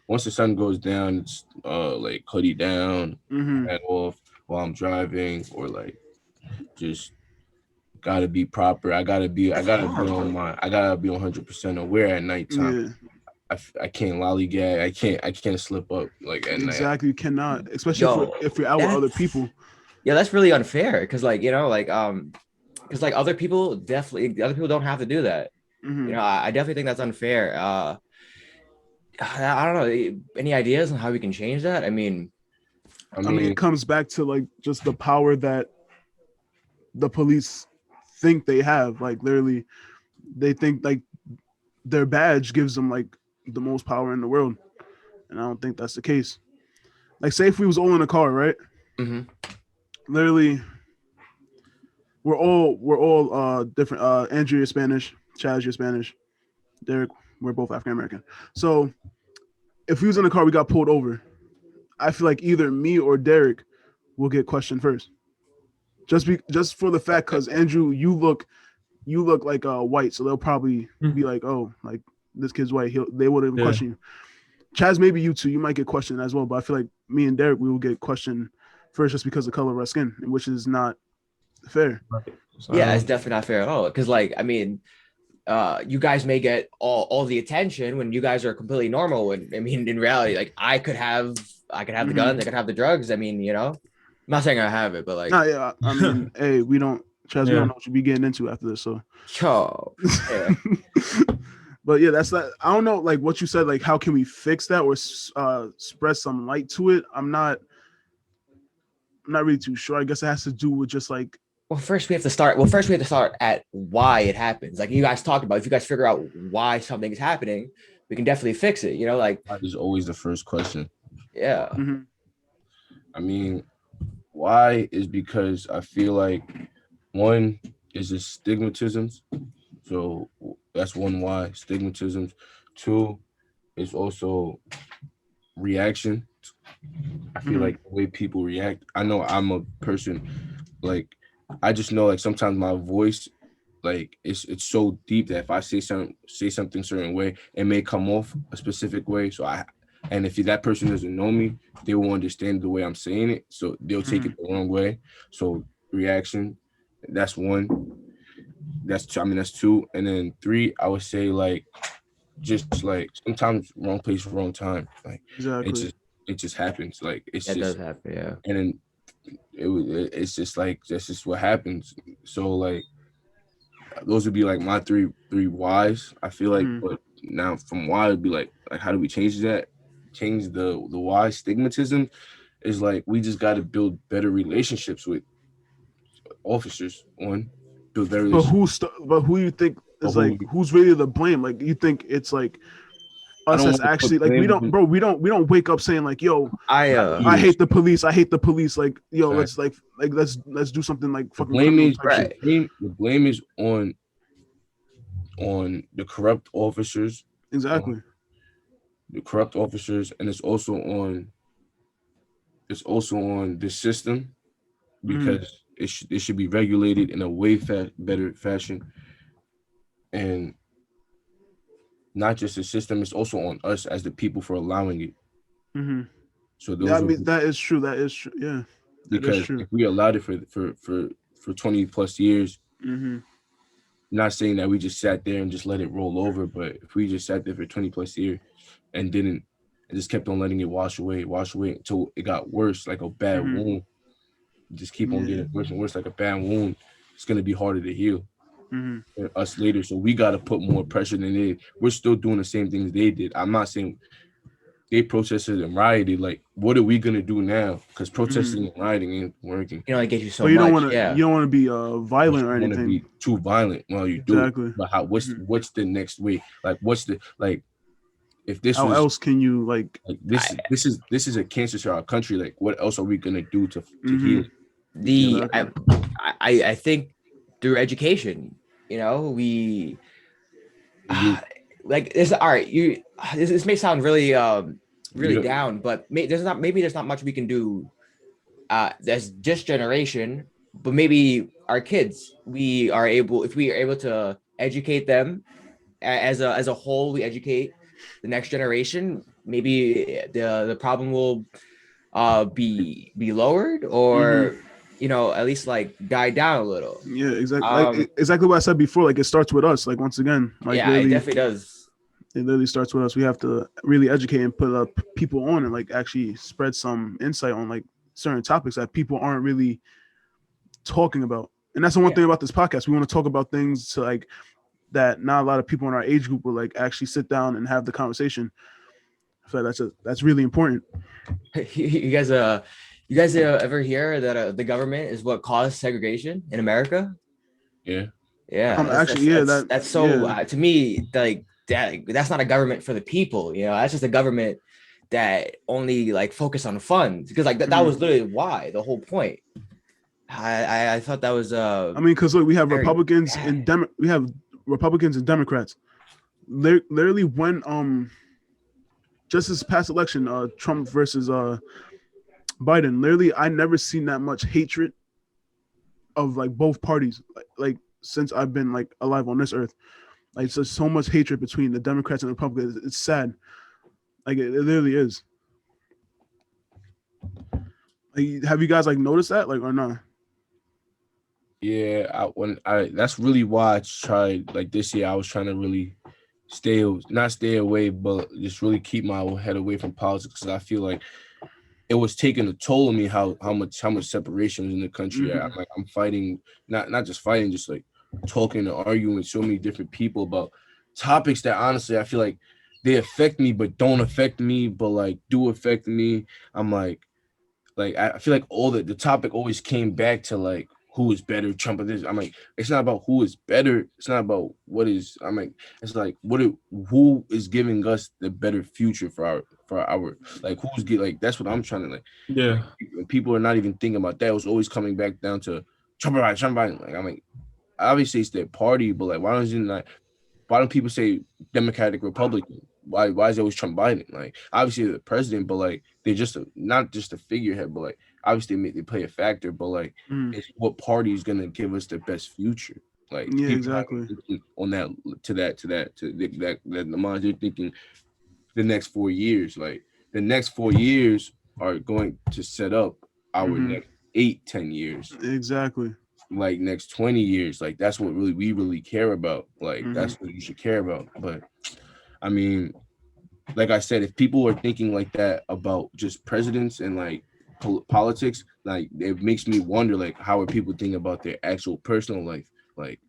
Speaker 1: once the sun goes down, it's like hoodie down, hat off while I'm driving, or like just gotta be proper. I gotta be on 100% aware at nighttime. I can't lollygag. I can't slip up like at night.
Speaker 2: Exactly, you cannot, especially if you're out with other people.
Speaker 3: Yeah, that's really unfair because like because like other people don't have to do that. I definitely think that's unfair. I don't know. Any ideas on how we can change that? I mean,
Speaker 2: it comes back to like just the power that the police think they have. Like literally, they think like their badge gives them like the most power in the world, and I don't think that's the case. Like, say if we was all in a car, right? Literally, we're all different. Andrew, you're Spanish. Chaz, you're Spanish. Derrick, we're both African American. So if we was in the car, we got pulled over. I feel like either me or Derrick will get questioned first. Just for the fact, because Andrew, you look like white, so they'll probably be like, oh, like this kid's white. They wouldn't even question you. Chaz, maybe you too. You might get questioned as well, but I feel like me and Derrick, we will get questioned first just because of the color of our skin, which is not fair.
Speaker 3: So, yeah, it's definitely not fair at all. Because, like, I mean, you guys may get all the attention when you guys are completely normal. And I mean, in reality, like, I could have the guns, I could have the drugs. I mean, you know, I'm not saying I have it, but like,
Speaker 2: nah, yeah. I mean, hey, we don't, Chaz, we don't know what you be getting into after this. So,
Speaker 3: yeah.
Speaker 2: But yeah, that's that. I don't know, like what you said, like how can we fix that or spread some light to it? I'm not really too sure. I guess it has to do with just like.
Speaker 3: Well, first we have to start at why it happens. Like you guys talked about, if you guys figure out why something is happening, we can definitely fix it. You know, like
Speaker 1: that is always the first question.
Speaker 3: Yeah.
Speaker 2: Mm-hmm.
Speaker 1: I mean, why is because I feel like one is just stigmatisms. So that's one why, stigmatisms. Two is also reaction. I feel like the way people react. I know I'm a person, like, I just know like sometimes my voice, like it's so deep that if I say something certain way, it may come off a specific way. So and if that person doesn't know me, they will understand the way I'm saying it. So they'll take it the wrong way. So reaction, that's one. That's two. And then three, I would say like just like sometimes wrong place, wrong time. Like
Speaker 2: exactly.
Speaker 1: It just happens. Like it
Speaker 3: does happen, yeah.
Speaker 1: And then it's just like that's just what happens. So like those would be like my three whys, I feel like. But now from why it'd be like how do we change that? Change the why. Stigmatism is like we just got to build better relationships with officers. One, build better.
Speaker 2: But who you think is like who's really the blame? Like you think it's like us that's actually like we don't wake up saying like, yo, I hate the police. I hate the police. Like, yo, let's let's do something like fucking
Speaker 1: the blame is on the corrupt officers.
Speaker 2: Exactly.
Speaker 1: The corrupt officers, and it's also on the system because it should be regulated in a way better fashion. And not just the system, it's also on us as the people for allowing it.
Speaker 2: Mm-hmm.
Speaker 1: So
Speaker 2: that is true. That is true. Yeah.
Speaker 1: Because if we allowed it for 20 plus years, not saying that we just sat there and just let it roll over, but if we just sat there for 20 plus years and just kept on letting it wash away until it got worse, like a bad wound, just keep on getting worse and worse like a bad wound, it's going to be harder to heal. Us later, so we got to put more pressure than they. We're still doing the same things they did. I'm not saying they protested and rioted. Like, what are we gonna do now? Because protesting and rioting ain't working.
Speaker 3: You know, it gets you so
Speaker 2: you
Speaker 3: much.
Speaker 2: You don't want to be violent or anything.
Speaker 1: You don't want to be too violent while you do it. But what's the next way? Like, what's the like? If this
Speaker 2: how else can you like
Speaker 1: this is a cancer to our country. Like, what else are we gonna do to heal?
Speaker 3: I think through education. You know, we like this. All right, this may sound really down, but there's not much we can do. That's this generation, but maybe our kids. If we are able to educate them as a whole, we educate the next generation. Maybe the problem will be lowered or. You know, at least like die down a little.
Speaker 2: Yeah, exactly. Exactly what I said before. Like it starts with us. Like once again, like
Speaker 3: yeah, it definitely does.
Speaker 2: It literally starts with us. We have to really educate and put people on and like actually spread some insight on like certain topics that people aren't really talking about. And that's the one thing about this podcast. We want to talk about things to like that. Not a lot of people in our age group will like actually sit down and have the conversation. I feel like that's really important.
Speaker 3: You guys ever hear that the government is what caused segregation in America?
Speaker 1: Yeah.
Speaker 3: That's so to me like that's not a government for the people. You know, that's just a government that only like focus on funds because like that was literally why the whole point. I thought that was
Speaker 2: I mean, because look, we have
Speaker 3: very
Speaker 2: Republicans
Speaker 3: bad.
Speaker 2: and we have Republicans and Democrats. Literally, when just this past election, Trump versus Biden. Literally, I never seen that much hatred of like both parties. Like since I've been like alive on this earth, like it's just so much hatred between the Democrats and the Republicans. It's sad. Like it literally is. Like, have you guys like noticed that, like, or not?
Speaker 1: Yeah, that's really why I tried, like, this year I was trying to really not stay away, but just really keep my head away from politics, because I feel like it was taking a toll on me how much separation was in the country.
Speaker 2: Mhm.
Speaker 1: I'm fighting, not just fighting, just like talking and arguing with so many different people about topics that honestly I feel like they affect me but don't affect me, but like do affect me. I'm like I feel like all the topic always came back to like who is better, Trump or this. I'm like, it's not about who is better. It's not about what is. I'm like, it's like who is giving us the better future for our like who's get like that's what I'm trying to like.
Speaker 4: Yeah.
Speaker 1: Like, people are not even thinking about that. It was always coming back down to Trump. Like I'm like, obviously it's their party, but like why don't people say Democratic, Republican? Why is it always Trump Biden? Like obviously the president, but like they're just not just a figurehead, but like obviously they play a factor, but like it's what party is gonna give us the best future. Like
Speaker 2: Yeah,
Speaker 1: people
Speaker 2: exactly.
Speaker 1: on that the minds they're thinking the next 4 years. Like the next 4 years are going to set up our next 8-10 years.
Speaker 2: Exactly.
Speaker 1: Like next 20 years. Like that's what we really care about. Like that's what you should care about. But I mean, like I said, if people are thinking like that about just presidents and like politics, like it makes me wonder, like, how are people thinking about their actual personal life? Like,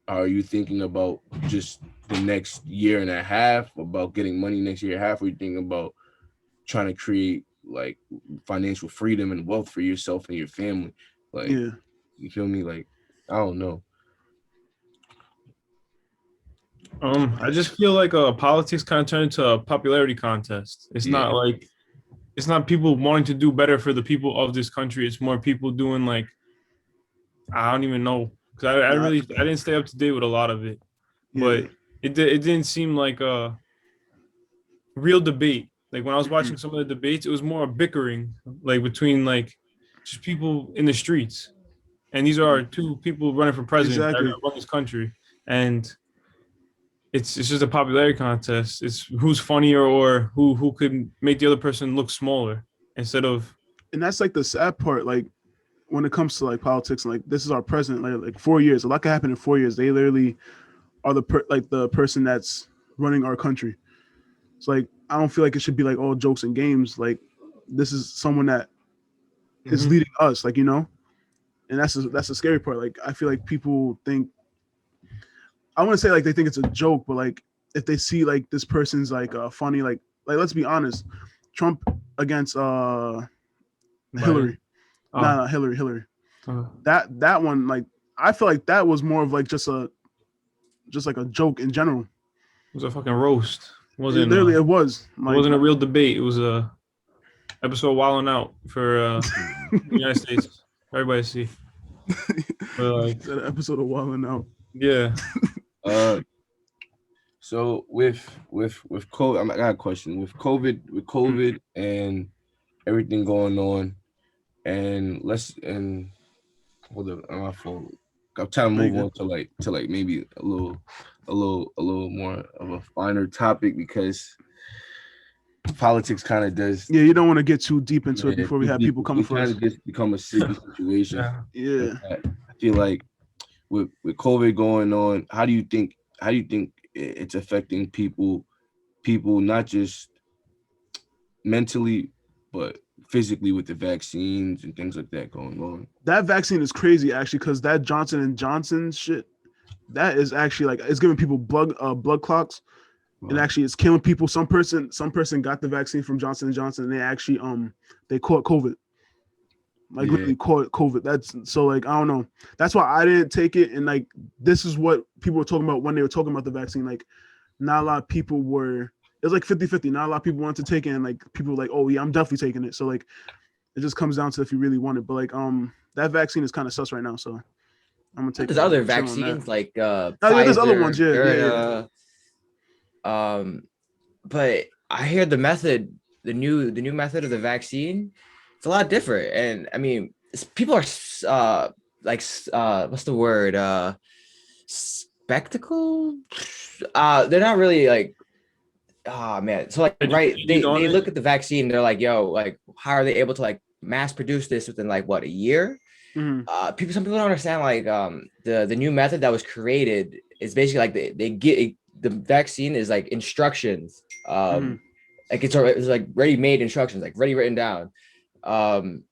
Speaker 1: are you thinking about just the next year and a half, about getting money next year and a half? Or are you thinking about trying to create like financial freedom and wealth for yourself and your family? Like,
Speaker 2: Yeah.
Speaker 1: you feel me? Like, I don't know.
Speaker 4: I just feel like politics kind of turned into a popularity contest. It's not like it's not people wanting to do better for the people of this country. It's more people doing like I don't even know, because I didn't stay up to date with a lot of it, but it didn't seem like a real debate. Like when I was watching some of the debates, it was more bickering, like between like just people in the streets, and these are two people running for president that are gonna run this country, and it's just a popularity contest. It's who's funnier or who could make the other person look smaller instead of.
Speaker 2: And that's like the sad part. Like when it comes to like politics, like this is our president. Like 4 years, a lot can happen in 4 years. They literally are the person that's running our country. It's like I don't feel like it should be like all jokes and games. Like this is someone that is leading us. Like and that's the scary part. Like I feel like people think. I want to say like they think it's a joke, but like if they see like this person's like funny, like let's be honest, Trump against Hillary, Hillary. That one, like I feel like that was more of like just like a joke in general.
Speaker 4: It was a fucking roast. It wasn't
Speaker 2: literally it was. Like,
Speaker 4: it wasn't a real debate. It was a episode Wilding Out for the United States. Everybody see. But like
Speaker 2: that episode of Wilding Out.
Speaker 4: Yeah.
Speaker 1: So with COVID, I got a question. With COVID and everything going on, and hold up, I'm trying to move on to like maybe a little more of a finer topic, because politics kind of does.
Speaker 2: Yeah, you don't want to get too deep into it before we have people coming for us.
Speaker 1: It kind of become a serious situation.
Speaker 2: Yeah.
Speaker 1: I feel like with COVID going on, how do you think it's affecting people not just mentally but physically with the vaccines and things like that going on? That
Speaker 2: vaccine is crazy actually, because that Johnson & Johnson shit, that is actually like it's giving people blood clots. Wow. And actually it's killing people. Some person got the vaccine from Johnson & Johnson and they actually they caught COVID. Like literally caught COVID. That's so like I don't know. That's why I didn't take it. And like this is what people were talking about when they were talking about the vaccine. Like not a lot of people were. It was like 50-50. Not a lot of people wanted to take it, and like people were like, oh yeah, I'm definitely taking it. So like It just comes down to if you really want it. But like that vaccine is kind of sus right now, so I'm gonna take.
Speaker 3: There's other vaccines like
Speaker 2: yeah, there's other ones, yeah.
Speaker 3: But I hear the new method of the vaccine, it's a lot different. And I mean, people are what's the word? Spectacle? They're not really like, oh man. So like, right, they look at the vaccine, they're like, yo, like, how are they able to like mass produce this within like what, a year? Some people don't understand like the new method that was created is basically like they get the vaccine is like instructions, like it's like ready-made instructions, like ready written down, on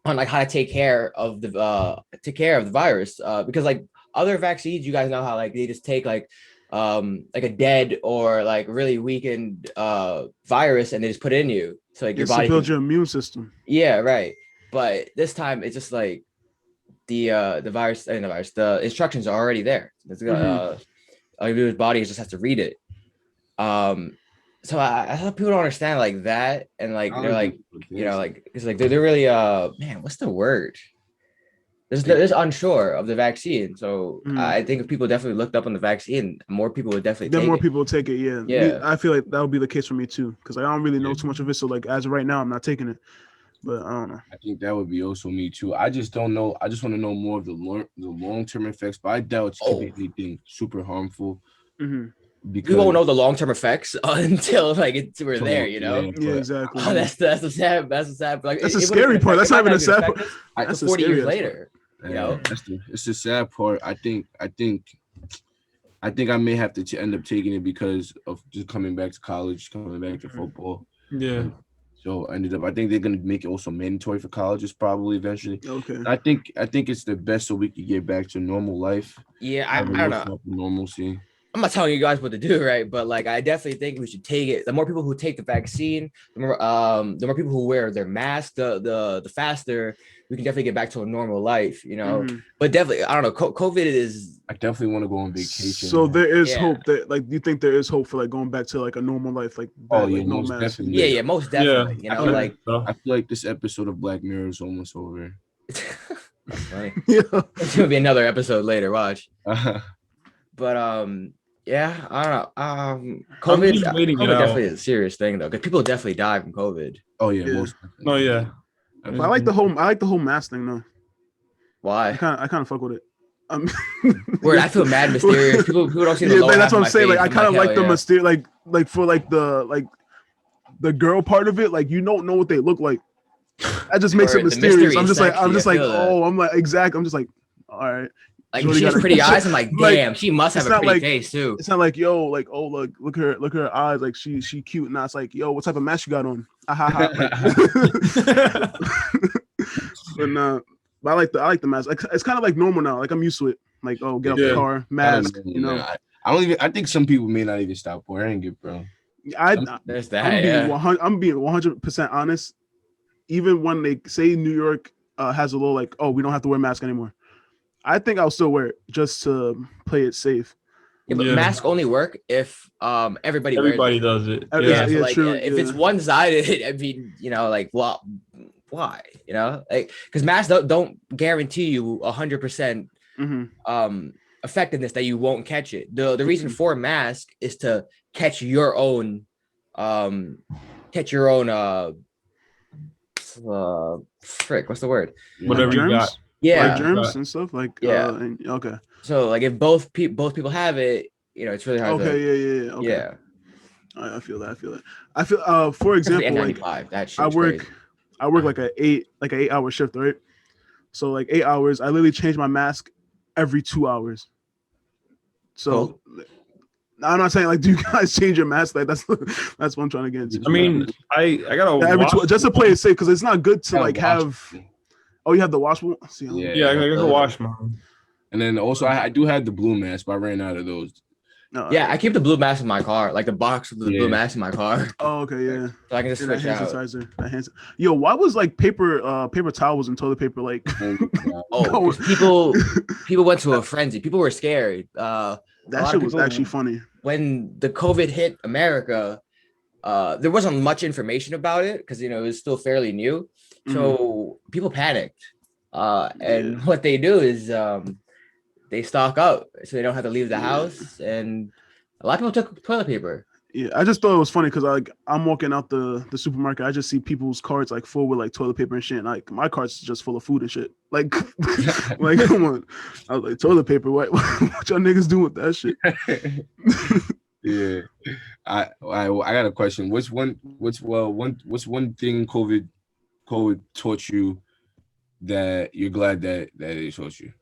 Speaker 3: like how to take care of the virus, because like other vaccines, you guys know how like they just take like a dead or like really weakened virus and they just put it in you, so like your body
Speaker 2: to build your immune system.
Speaker 3: Yeah, right. But this time it's just like the instructions are already there. It's all you do is body just has to read it. So I thought people don't understand like that, and like they're like, you know, like it's like they're really man, what's the word? There's unsure of the vaccine. So I think if people definitely looked up on the vaccine, more people would definitely take it.
Speaker 2: More people will take it, yeah. I feel like that would be the case for me too, because I don't really know too much of it. So like as of right now, I'm not taking it. But I don't know. I
Speaker 1: think that would be also me too. I just don't know. I just want to know more of the long-term effects, but I doubt it's anything super harmful.
Speaker 3: Because we won't know the long-term effects until like we're there, you know.
Speaker 2: Yeah, exactly.
Speaker 3: Oh, that's the sad. Like,
Speaker 2: that's the scary part. That's not even the sad part.
Speaker 3: That's 40 years later. You know,
Speaker 1: it's the sad part. I think I may have to end up taking it because of just coming back to college, coming back to football.
Speaker 4: Yeah.
Speaker 1: So I think they're gonna make it also mandatory for colleges probably eventually.
Speaker 2: Okay.
Speaker 1: I think it's the best so we can get back to normal life.
Speaker 3: Yeah, I don't know.
Speaker 1: Normalcy.
Speaker 3: I'm not telling you guys what to do, right? But like, I definitely think we should take it. The more people who take the vaccine, the more people who wear their mask, the faster we can definitely get back to a normal life, you know. But definitely, I don't know. COVID is.
Speaker 1: I definitely want to go on vacation.
Speaker 2: So there is hope that, like, do you think there is hope for like going back to like a normal life, like no mask?
Speaker 1: Definitely.
Speaker 3: Yeah, most definitely. You know,
Speaker 1: I feel like this episode of Black Mirror is almost over.
Speaker 3: That's funny. It's gonna be another episode later. Watch. But yeah, I don't know. COVID definitely is a serious thing though, because people definitely die from COVID.
Speaker 1: Oh yeah, most definitely.
Speaker 4: Oh yeah.
Speaker 2: But I like the whole mask thing though.
Speaker 3: Why?
Speaker 2: I kind of fuck with it.
Speaker 3: Word, I feel mad mysterious. People don't see the lower
Speaker 2: that's what I'm saying. Like I kind of like the
Speaker 3: mysterious,
Speaker 2: like for like the girl part of it. Like you don't know what they look like. That just makes it mysterious. I'm just like oh, I'm like exactly. I'm just like all right.
Speaker 3: Like she has pretty eyes. I'm like, damn, she must have a pretty face too.
Speaker 2: It's not like yo, like oh look her eyes, like she cute. Now it's like yo, what type of mask you got on? But I like the mask. Like it's kind of like normal now. Like I'm used to it. Like oh, get out the car, mask. You know.
Speaker 1: I think some people may not even stop wearing it, bro.
Speaker 3: There's that.
Speaker 2: I'm being 100% honest. Even when they say New York has a little like oh we don't have to wear mask anymore. I think I'll still wear it just to play it safe.
Speaker 3: Yeah, but masks only work if everybody
Speaker 4: does it.
Speaker 3: Yeah, so like true, if it's one-sided, I mean, you know, like well, why? You know, like because masks don't guarantee you 100% effectiveness that you won't catch it. The reason for a mask is to catch your own frick, what's the word?
Speaker 4: Whatever you got.
Speaker 2: Yeah, like germs and stuff. Like okay.
Speaker 3: So like if both people have it, you know, it's really hard.
Speaker 2: Okay, okay.
Speaker 3: Yeah.
Speaker 2: I feel that. I feel for example, like I work like an 8-hour shift, right? So like 8 hours, I literally change my mask every 2 hours. So I'm not saying like, do you guys change your mask? Like that's what I'm trying to get into.
Speaker 4: I mean, I gotta
Speaker 2: just to play it safe because it's not good to like have. Oh, you have the washable?
Speaker 4: Yeah, I got to wash mine.
Speaker 1: And then also, I do have the blue mask, but I ran out of those.
Speaker 3: Yeah, I keep the blue mask in my car, like the box of the blue mask in my car.
Speaker 2: Oh, okay, yeah.
Speaker 3: So I can just switch out.
Speaker 2: Yo, why was like paper towels and toilet paper like?
Speaker 3: People went to a frenzy. People were scared.
Speaker 2: That shit was actually funny.
Speaker 3: When the COVID hit America, there wasn't much information about it because you know it was still fairly new. So people panicked. And what they do is they stock up so they don't have to leave the house. And a lot of people took toilet paper.
Speaker 2: Yeah, I just thought it was funny because like I'm walking out the supermarket, I just see people's carts like full with like toilet paper and shit. And, like my cart's just full of food and shit. Like, like come on. I was like, toilet paper, what y'all niggas doing with that shit?
Speaker 1: Yeah, I got a question. What's one thing COVID taught you that you're glad that it taught you?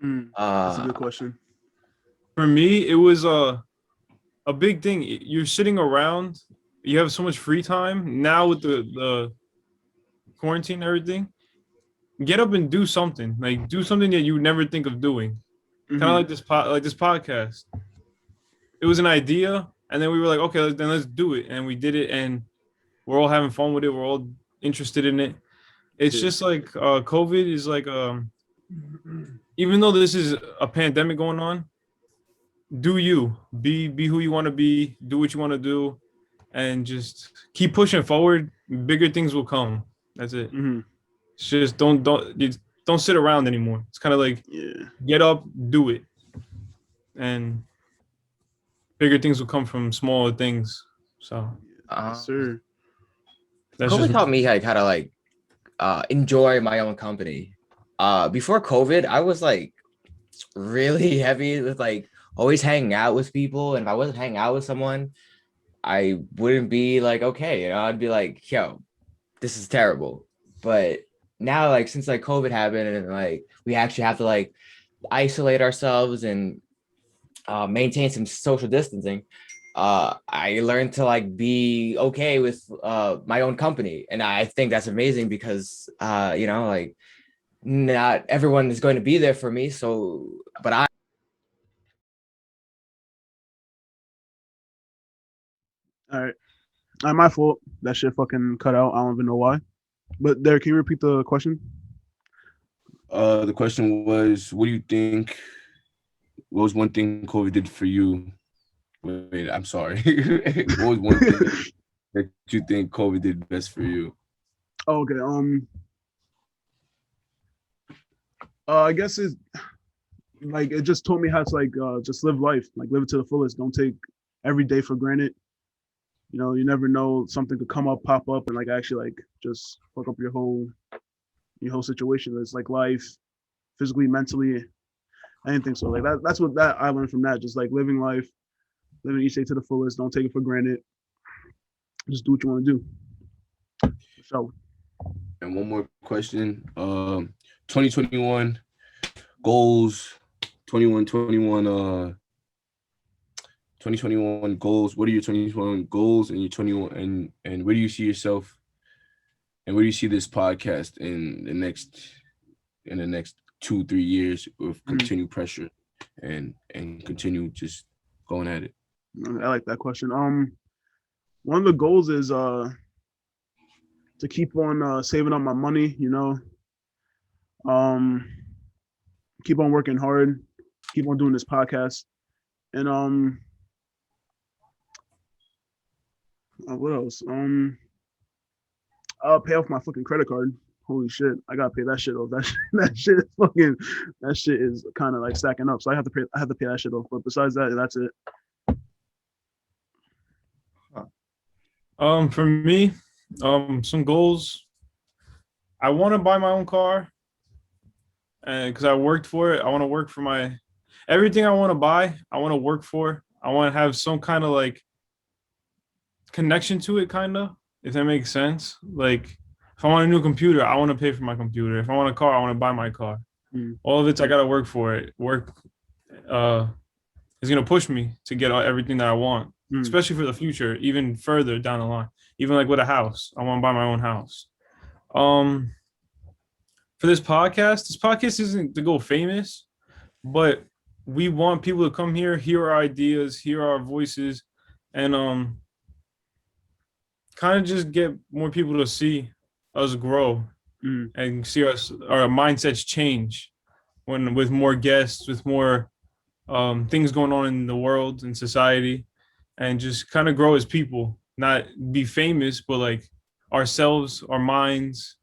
Speaker 2: That's a good question.
Speaker 4: For me, it was a big thing. You're sitting around, you have so much free time now with the quarantine and everything. Get up and do something. Like do something that you would never think of doing. Kind of like this podcast. It was an idea, and then we were like, okay, let's do it, and we did it, and we're all having fun with it. We're all interested in it. It's just like COVID is like even though this is a pandemic going on, do you be who you want to be, do what you want to do, and just keep pushing forward. Bigger things will come. That's it. It's just don't sit around anymore. It's kind of like get up, do it, and bigger things will come from smaller things. So
Speaker 2: Sir,
Speaker 3: that's COVID taught me like how to like enjoy my own company. Before COVID, I was like really heavy with like always hanging out with people, and if I wasn't hanging out with someone, I wouldn't be like okay, you know, I'd be like, yo, this is terrible. But now, like since like COVID happened, and like we actually have to like isolate ourselves and maintain some social distancing, I learned to like be okay with my own company, and I think that's amazing because you know, like not everyone is going to be there for me. So, but I.
Speaker 2: all right, my fault. That shit fucking cut out. I don't even know why. But Derek, can you repeat the question?
Speaker 1: The question was, what do you think? What was one thing COVID did for you? Wait, I'm sorry. What was one thing that you think COVID did best for you?
Speaker 2: Oh, okay. I guess it's like it just taught me how to like just live life, like live it to the fullest. Don't take every day for granted. You know, you never know, something could come up, pop up, and like actually like just fuck up your whole situation. It's like life, physically, mentally, anything. So like that's what that I learned from that. Just like living life, living each day to the fullest. Don't take it for granted. Just do what you want to do. So.
Speaker 1: And one more question. 2021 goals. 2021 goals. What are your 2021 goals and your 21 and where do you see yourself and where do you see this podcast in the next 2-3 years with continued pressure and continue just going at it?
Speaker 2: I like that question. One of the goals is to keep on saving up my money, you know. Keep on working hard, keep on doing this podcast, and what else? I'll pay off my fucking credit card. Holy shit, I gotta pay that shit off. That shit is kind of like stacking up. So I have to pay that shit off. But besides that, that's it.
Speaker 4: For me, some goals. I want to buy my own car, and because I worked for it, I want to work for everything I want to buy. I want to work for. I want to have some kind of like connection to it, kind of, if that makes sense. Like if I want a new computer, I want to pay for my computer. If I want a car, I want to buy my car. All of it, I gotta work for it. Work is gonna push me to get everything that I want, especially for the future, even further down the line. Even like with a house, I want to buy my own house. For this podcast isn't to go famous, but we want people to come here, hear our ideas, hear our voices, and kind of just get more people to see us grow and see our mindsets change with more guests, with more things going on in the world and society, and just kind of grow as people, not be famous, but like ourselves, our minds,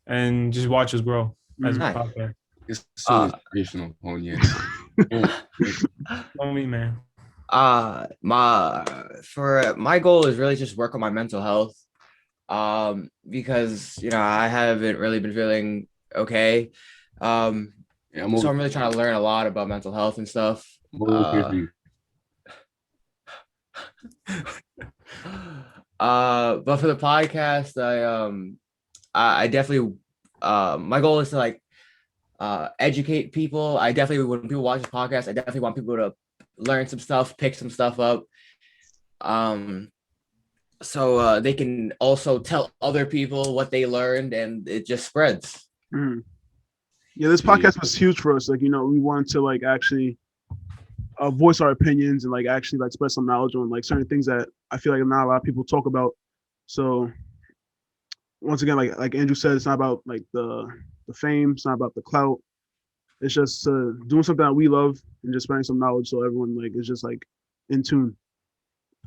Speaker 4: and just watch us grow as a
Speaker 3: Nice.
Speaker 4: podcast.
Speaker 1: It's so inspirational on you.
Speaker 4: On me, man.
Speaker 3: My goal is really just work on my mental health. Because I haven't really been feeling okay. So I'm really trying to learn a lot about mental health and stuff.
Speaker 1: Here for you.
Speaker 3: But for the podcast, I definitely my goal is to like educate people. I definitely, when people watch this podcast, I definitely want people to learn some stuff, pick some stuff up. So they can also tell other people what they learned, and it just spreads.
Speaker 2: Mm. Yeah, this podcast was huge for us. Like, we wanted to like actually voice our opinions and like actually like spread some knowledge on like certain things that I feel like not a lot of people talk about. So once again, like Andrew said, it's not about like the fame, it's not about the clout. It's just doing something that we love and just spreading some knowledge so everyone like is just like in tune.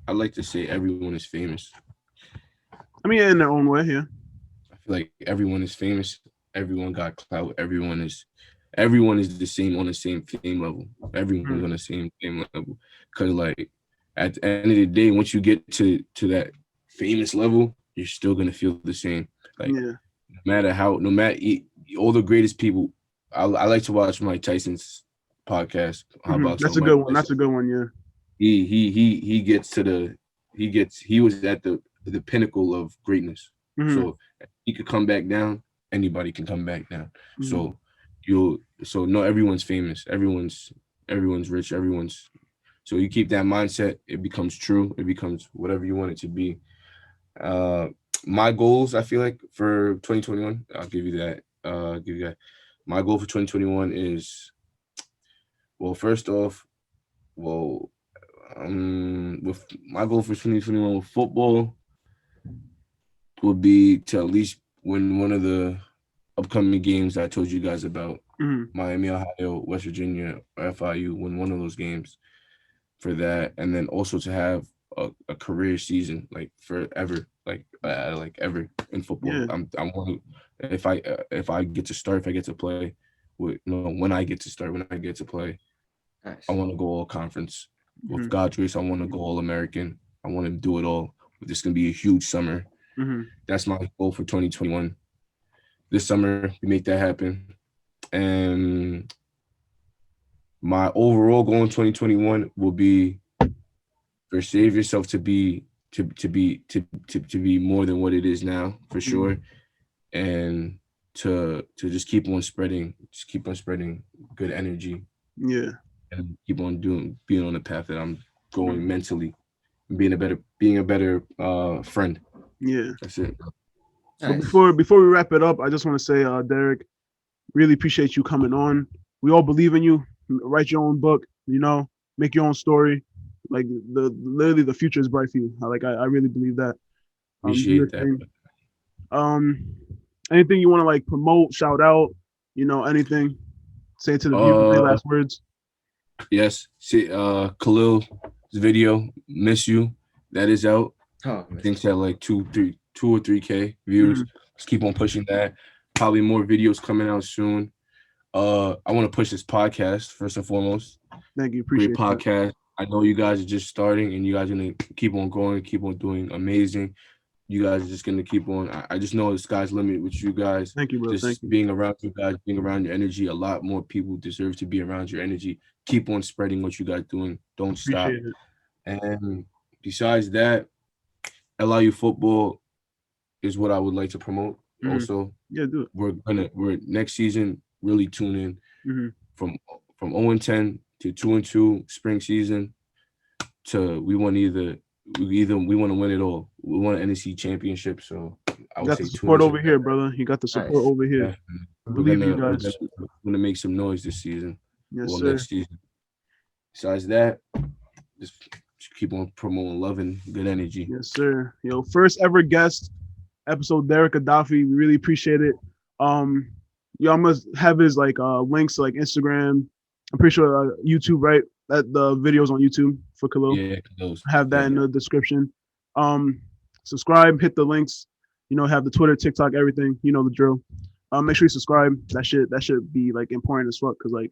Speaker 1: I like to say everyone is famous.
Speaker 2: I mean, in their own way, yeah.
Speaker 1: I feel like everyone is famous. Everyone got clout. Everyone is the same on the same fame level. Everyone's on the same fame level. Because like at the end of the day, once you get to that famous level, you're still gonna feel the same. Like no matter all the greatest people. I like to watch Mike Tyson's podcast. How about
Speaker 2: that's a good one? That's a good one. Yeah.
Speaker 1: He was at the pinnacle of greatness. So he could come back down. Anybody can come back down. So no, everyone's famous. Everyone's rich. So you keep that mindset. It becomes true. It becomes whatever you want it to be. My goals, I feel like for 2021, I'll give you that. My goal for 2021 is, first off, with my goal for 2021 with football would be to at least win one of the upcoming games I told you guys about. Miami, Ohio, West Virginia, or FIU, win one of those games for that, and then also to have a career season like forever, like ever in football.
Speaker 2: Yeah.
Speaker 1: I want to, if I get to start, if I get to play, when I get to play,
Speaker 3: Nice.
Speaker 1: I want to go all conference. With God's grace, I want to go all American. I want to do it all. This is gonna be a huge summer. That's my goal for 2021. This summer, we make that happen. And my overall goal in 2021 will be for Save Yourself to be more than what it is now, for sure. And to just keep on spreading good energy.
Speaker 2: Yeah.
Speaker 1: And keep on being on the path that I'm going mentally, being a better friend.
Speaker 2: Yeah.
Speaker 1: That's it.
Speaker 2: Nice. So before we wrap it up, I just want to say, Derrick, really appreciate you coming on. We all believe in you. Write your own book, make your own story. Like literally the future is bright for you. I really believe that.
Speaker 1: Appreciate that.
Speaker 2: Anything you want to like promote, shout out, anything, say to the viewers, last words.
Speaker 1: Yes. See, Khalil's video, Miss You, that is out. I think that like 2 or 3K views. Let's keep on pushing that. Probably more videos coming out soon. I want to push this podcast first and foremost.
Speaker 2: Thank you. Appreciate it.
Speaker 1: Great podcast. I know you guys are just starting and you guys are going to keep on growing, keep on doing amazing. You guys are just going to keep on. I just know the sky's the limit with you guys.
Speaker 2: Thank you, bro.
Speaker 1: Just
Speaker 2: Thank you.
Speaker 1: being around you guys, being around your energy. A lot more people deserve to be around your energy. Keep on spreading what you guys doing. Don't stop. And besides that, LIU football is what I would like to promote. Also,
Speaker 2: do it.
Speaker 1: We're next season really tune in from 0-10 to 2-2 spring season to we want to win it all. We want an NEC championship. So I would
Speaker 2: got
Speaker 1: say
Speaker 2: the support over here, brother. You got the support over here.
Speaker 1: Yeah.
Speaker 2: Believe you guys.
Speaker 1: We're gonna make some noise this season.
Speaker 2: Yes, sir.
Speaker 1: Next season. Besides that, just keep on promoting love and good energy.
Speaker 2: Yes, sir. First ever guest episode, Derrick Edafe. We really appreciate it. Y'all must have his like links to like Instagram. I'm pretty sure YouTube, right? That the videos on YouTube for Khalil.
Speaker 1: Yeah, those.
Speaker 2: Have that in the description. Subscribe, hit the links. You know, have the Twitter, TikTok, everything. You know the drill. Make sure you subscribe. That should be like important as fuck because like